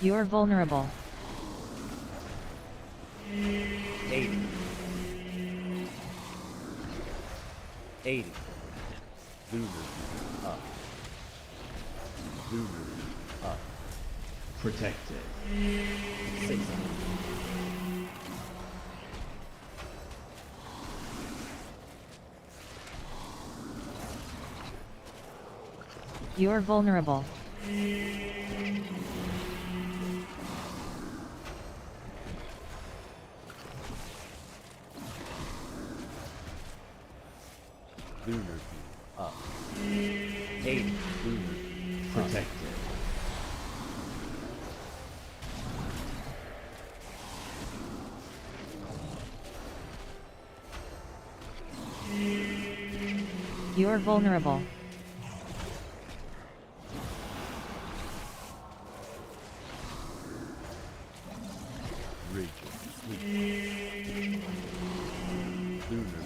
You're vulnerable. 80. 80. Lunar up. Lunar up. Protected. 60. You're vulnerable. Lunar up. 80. Lunar protected. You're vulnerable. Rachel, sleep. Lunar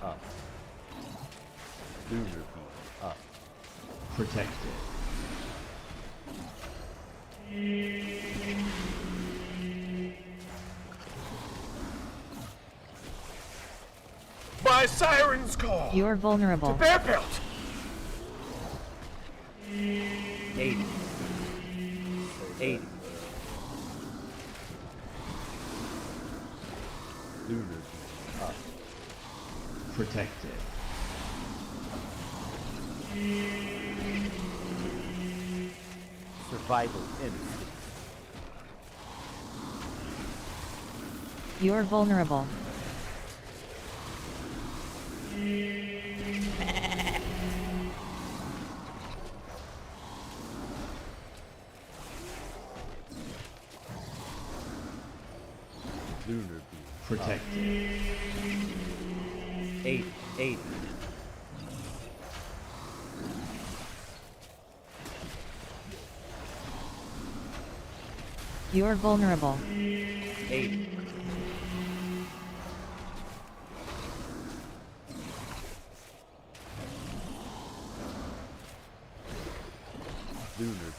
up. Lunar up. Protected. My siren's call! You're vulnerable. To bear belt! 80. 80. Lunar up. Protected. Survival instinct. You're vulnerable. Lunar protected. 80. 80. You're vulnerable. 80. Lunar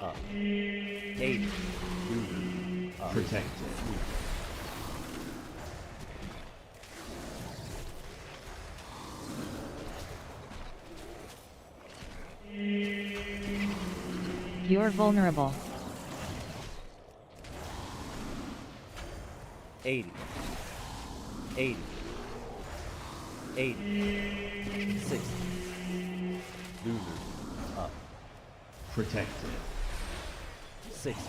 up. 80. Lunar up. Protected. You're vulnerable. 80. 80. 80. 60. Lunar up. Protected. 60.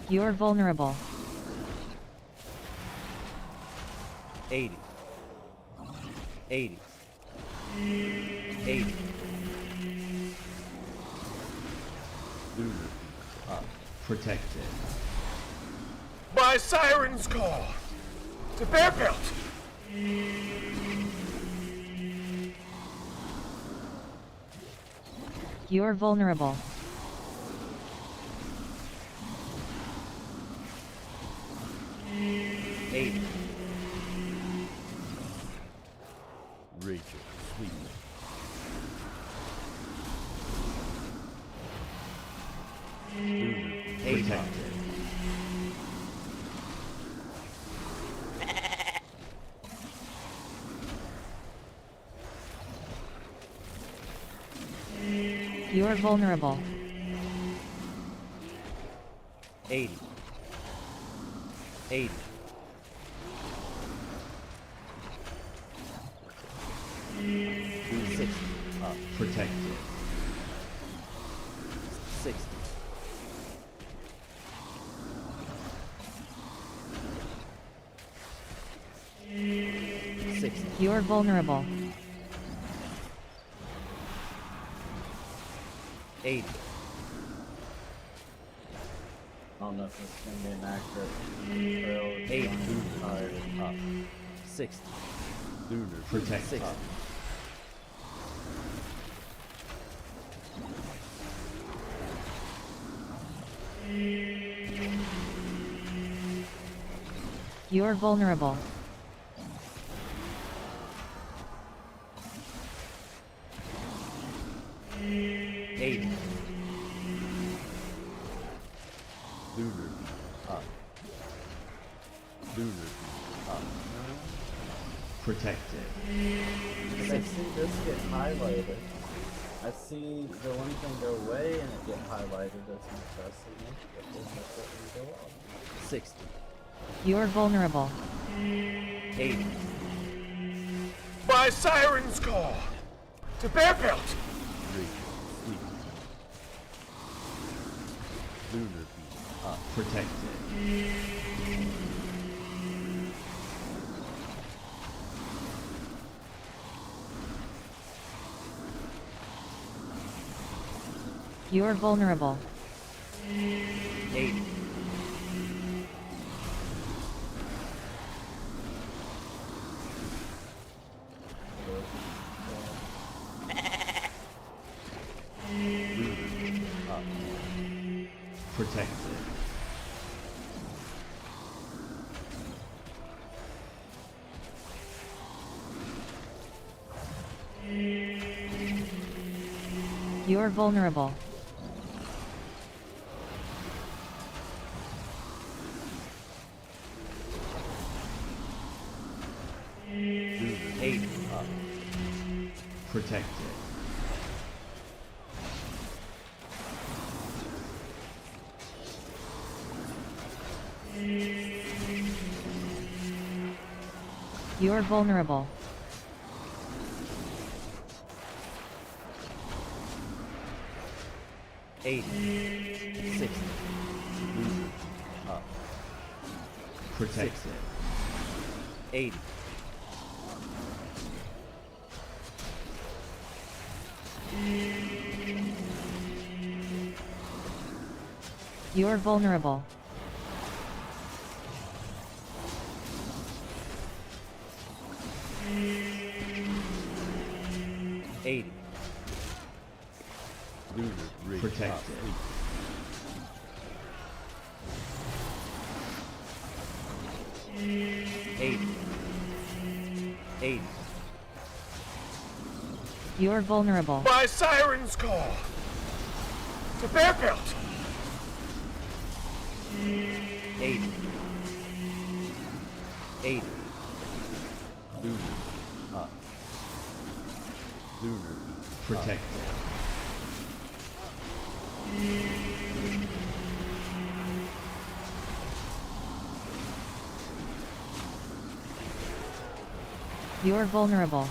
You're vulnerable. 80. 80. 80. Lunar up. Protected. My siren's call! To bear belt! You're vulnerable. Protected. You're vulnerable. 80. 80. 60. Up. Protected. 60. 60. You're vulnerable. 80. I don't know if this is going to be an accurate trail. 80. Lunar. Up. 60. Lunar. Protect. 60. Up. You're vulnerable. 80. Lunar. Up. Lunar. Up. Protected. I see this get highlighted. I see the one thing go away and it get highlighted as my precedent, but then it go up. 60. You're vulnerable. 80. By Siren's Call! To Bearpelt! 3. Sleep. Lunar. Up. Protected. You're vulnerable. 80. 80. Up. Protected. 80. You're vulnerable. 80. Up. Protected. 80. You're vulnerable. 80. 60. Lunar. Up. Protected. 60. 80. 80. You're vulnerable. 80. Lunar rig. Protected. Up. 80. 80. You're vulnerable. By Siren's Call! To Bearpelt! 80. 80. Lunar. Up. Lunar. Protected. You're vulnerable.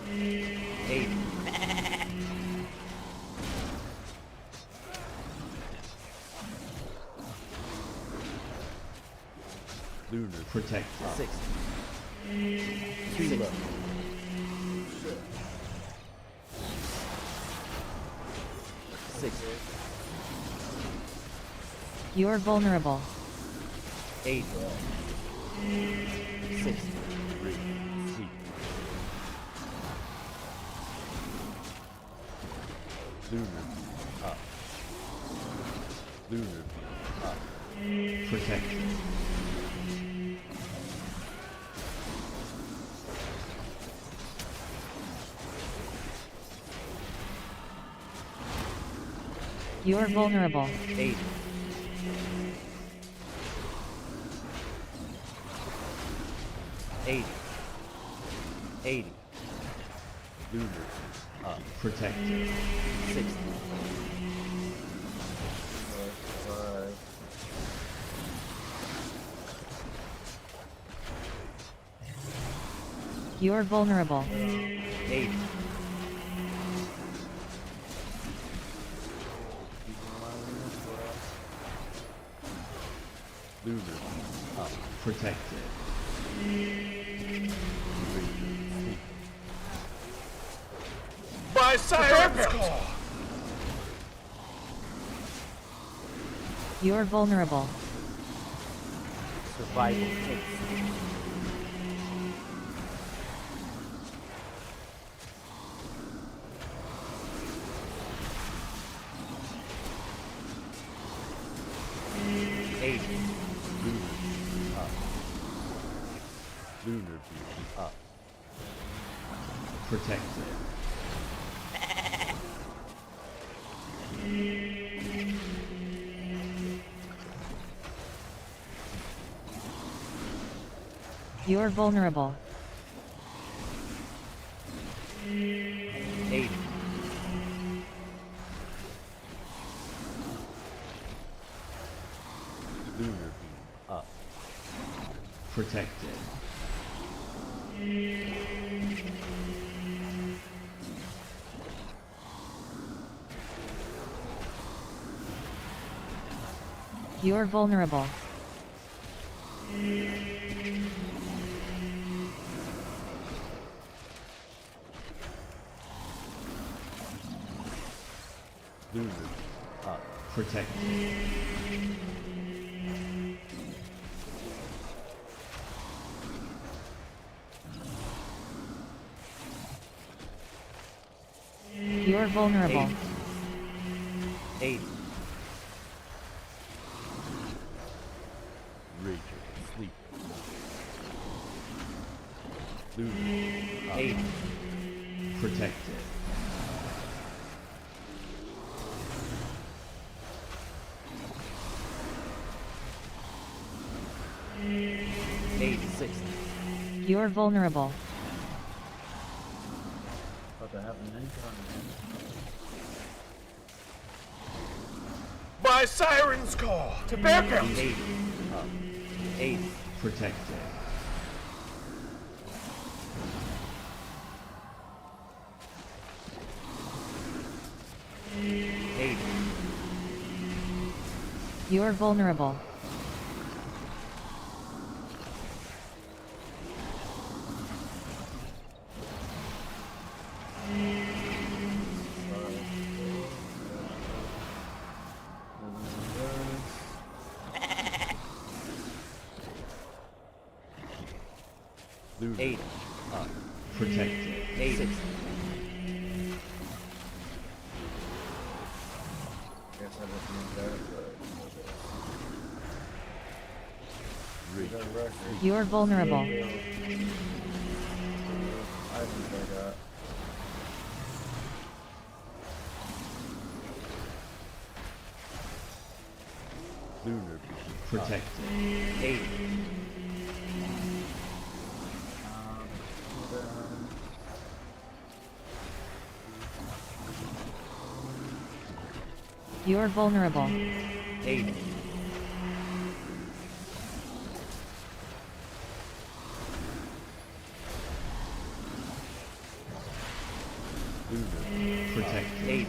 80. Lunar. Protected. 60. 2 low. 60. You're vulnerable. 80. 60. 3. Sleep. Lunar. Up. Lunar. Up. Protected. 80. You're vulnerable. 80. Lunar. Up. Protected. 60. You're vulnerable. 80. Lunar. Up. Protected. By Siren's Call! You're vulnerable. Survival takes. Lunar view up. Protected. You're vulnerable. 80. Lunar view up. Protected. You're vulnerable. Lunar up. Protected. You're vulnerable. 80. Rage sleep. Lunar. 80. Protected. You're vulnerable. About to have an Incarn. By Siren's Call! To Bearfield! 80. 80. Protected. You're vulnerable. Lunar. 80. Up. Protected. 80. Guess I just need that, but... You're vulnerable. I think I got... Lunar. Protected. 80. You're vulnerable. 80. Lunar. Protected. 80.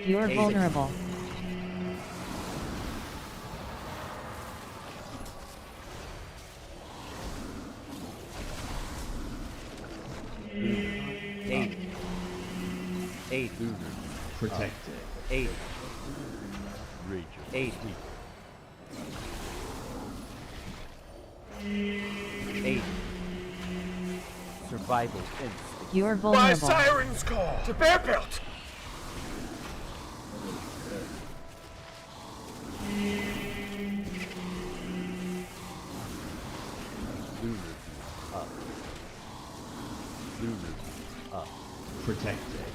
You're vulnerable. Protected. 80. Rage. 80. 80. Survival instinct. You're By vulnerable. Siren's Call! To Bearfield! Lunar beam up. Lunar beam up. Protected.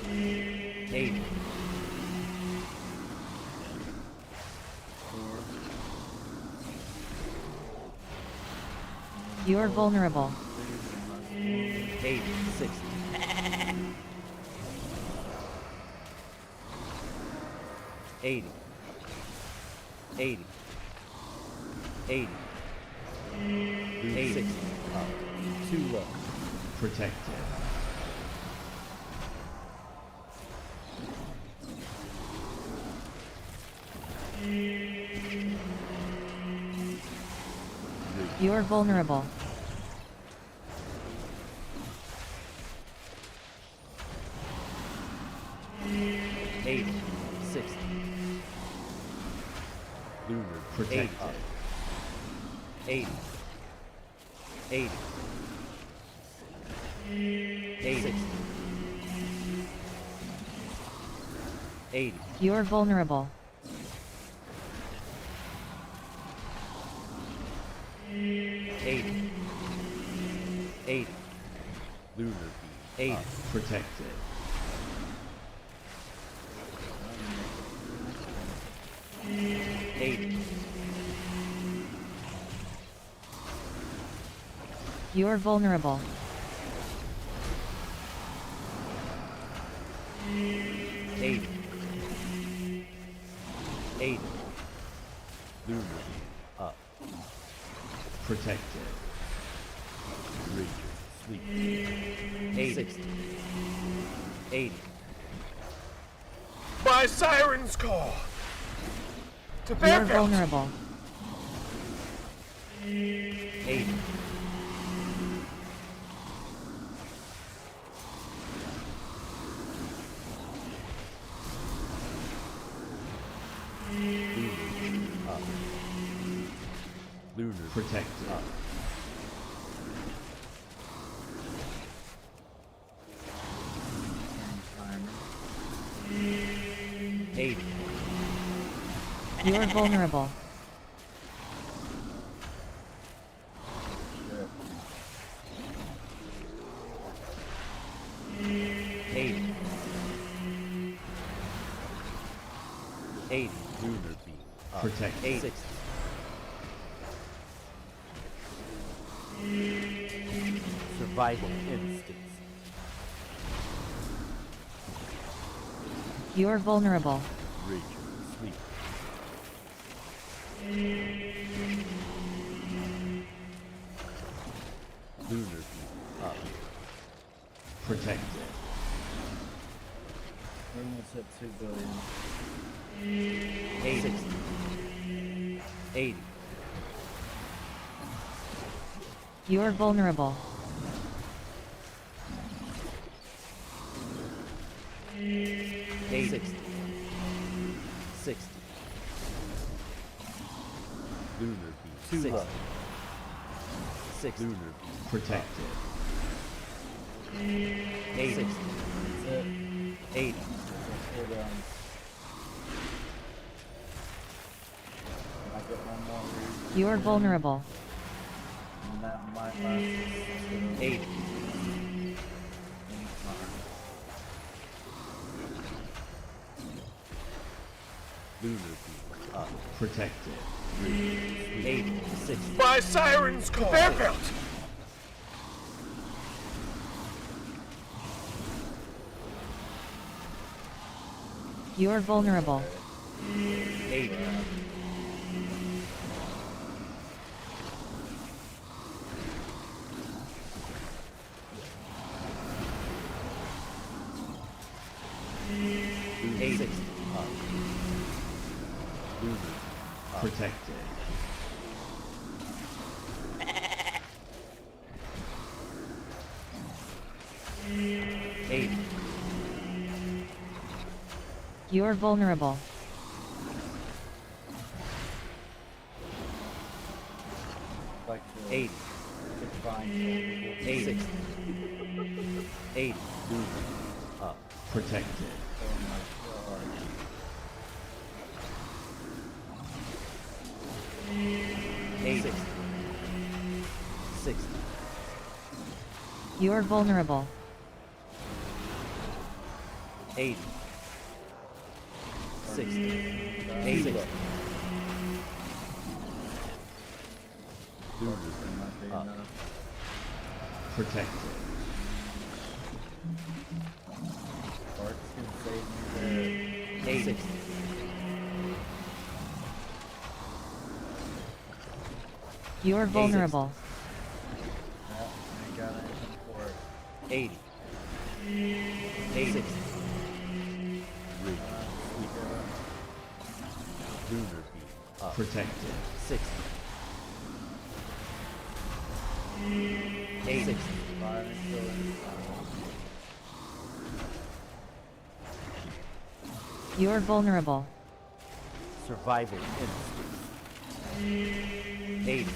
80. You're vulnerable. 80. 60. 80. 80. 80. 80. 60. Up. Too low. Protected. You're vulnerable. Eighty. 60. Lunar. Protected. 80. 80. 80. 80. You're vulnerable. 80. 80. Lunar beam. 80. Protected. You're vulnerable. 80. 80. Lunar beam up. Protected. Ranger. Sleep. 60. 80. By Siren's Call! To You're Fairfield! vulnerable. 80. 80. Up. Lunar. Protected. Up. 80. You're vulnerable. 80. 80. Lunar beam. Up. Protect. 60. 80. Survival instincts. You're vulnerable. Ranger. Sleep. 80. Lunar beam. Up. Protected. We almost hit 2 billion. 80. 80. You're vulnerable. 60. 60. Lunar beam. 60. 6. Lunar beam. Protected. 80. 80. I get one more read, You're vulnerable. and that might last. 80. Lunar beam. Up. Protected. 80. 60. By Siren's Call! To Fairfield! You're vulnerable. 80. 80. Up. Lunar. Up. Protected. 80. You're vulnerable. Like 80. find 80. 80. Lunar. Up. Protected. Oh my god. 80. 60. You're vulnerable. 80. 60. 80. Up. Protected. Bart's gonna save me there. 80. You're vulnerable. Yeah, I got anything for it. 80. 80. Lunar beam. Up. Protected. 60. 80. You're vulnerable. Survival instinct. 80.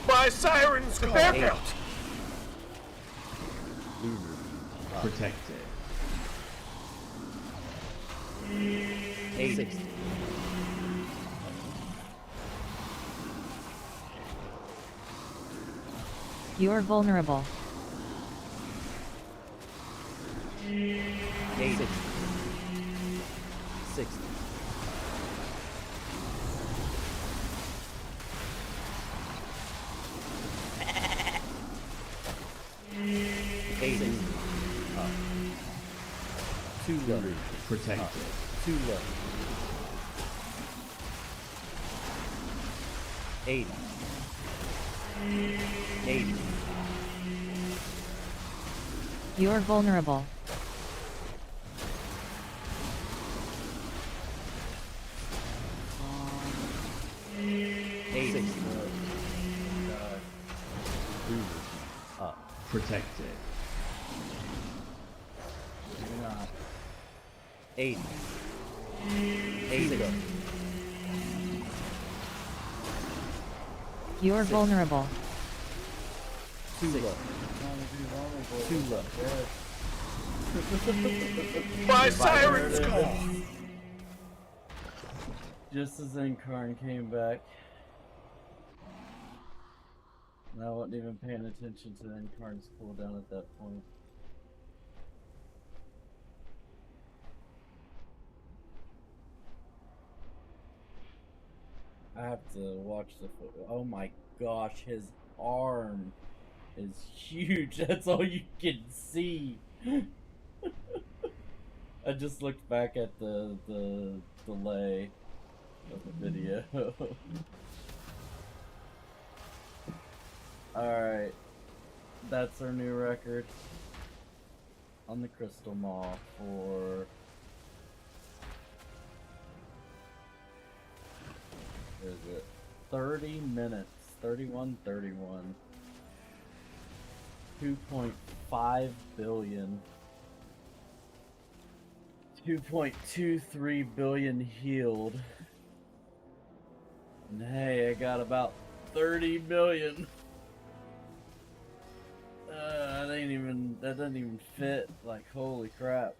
My siren's call! Lunar beam. Up. Protected. 60. You're vulnerable. 80. 60. 80. Up. Too low. Protected. Up. Too low. 80. 80. You're vulnerable. 80. Up. Protected. 80. 80. You're vulnerable. Too low. Too low. My siren's call! Just as Incarn came back. And I wasn't even paying attention to Incarn's cooldown at that point. I have to watch the foot. Oh my gosh, his arm is huge. That's all you can see. I just looked back at the delay of the video. Alright. That's our new record on the Crystalmaw for what is it? 30 minutes. 31. 2.5 billion. 2.23 billion healed. And hey, I got about 30 million. That doesn't even fit. Like, holy crap.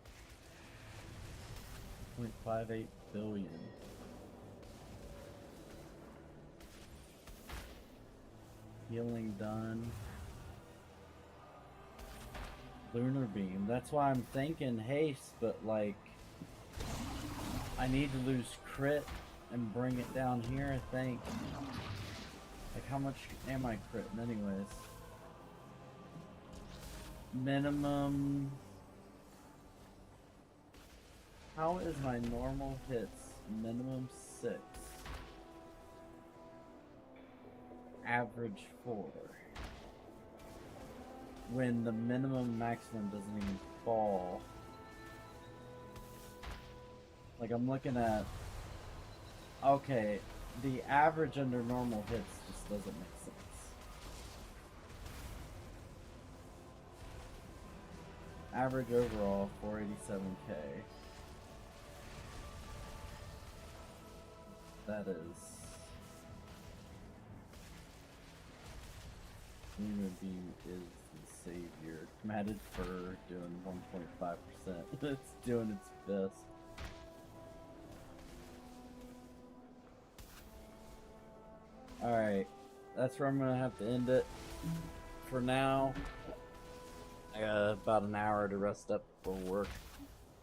0.58 billion. Healing done. Lunar beam. That's why I'm thinking haste, but like I need to lose crit and bring it down here, I think. Like, how much am I critting anyways? Minimum. How is my normal hits? Minimum 6. Average 4. When the minimum maximum doesn't even fall. Like, I'm looking at... Okay, the average under normal hits just doesn't make sense. Average overall, 487k. That is... Lunar beam is the savior. Matted fur doing 1.5%. It's doing its best. Alright. that's where I'm gonna have to end it for now. I got about an hour to rest up for work,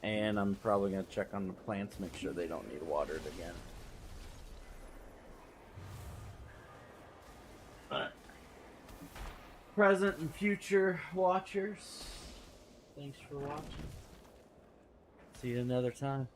and I'm probably gonna check on the plants, make sure they don't need watered again. But present and future watchers, thanks for watching. See you another time.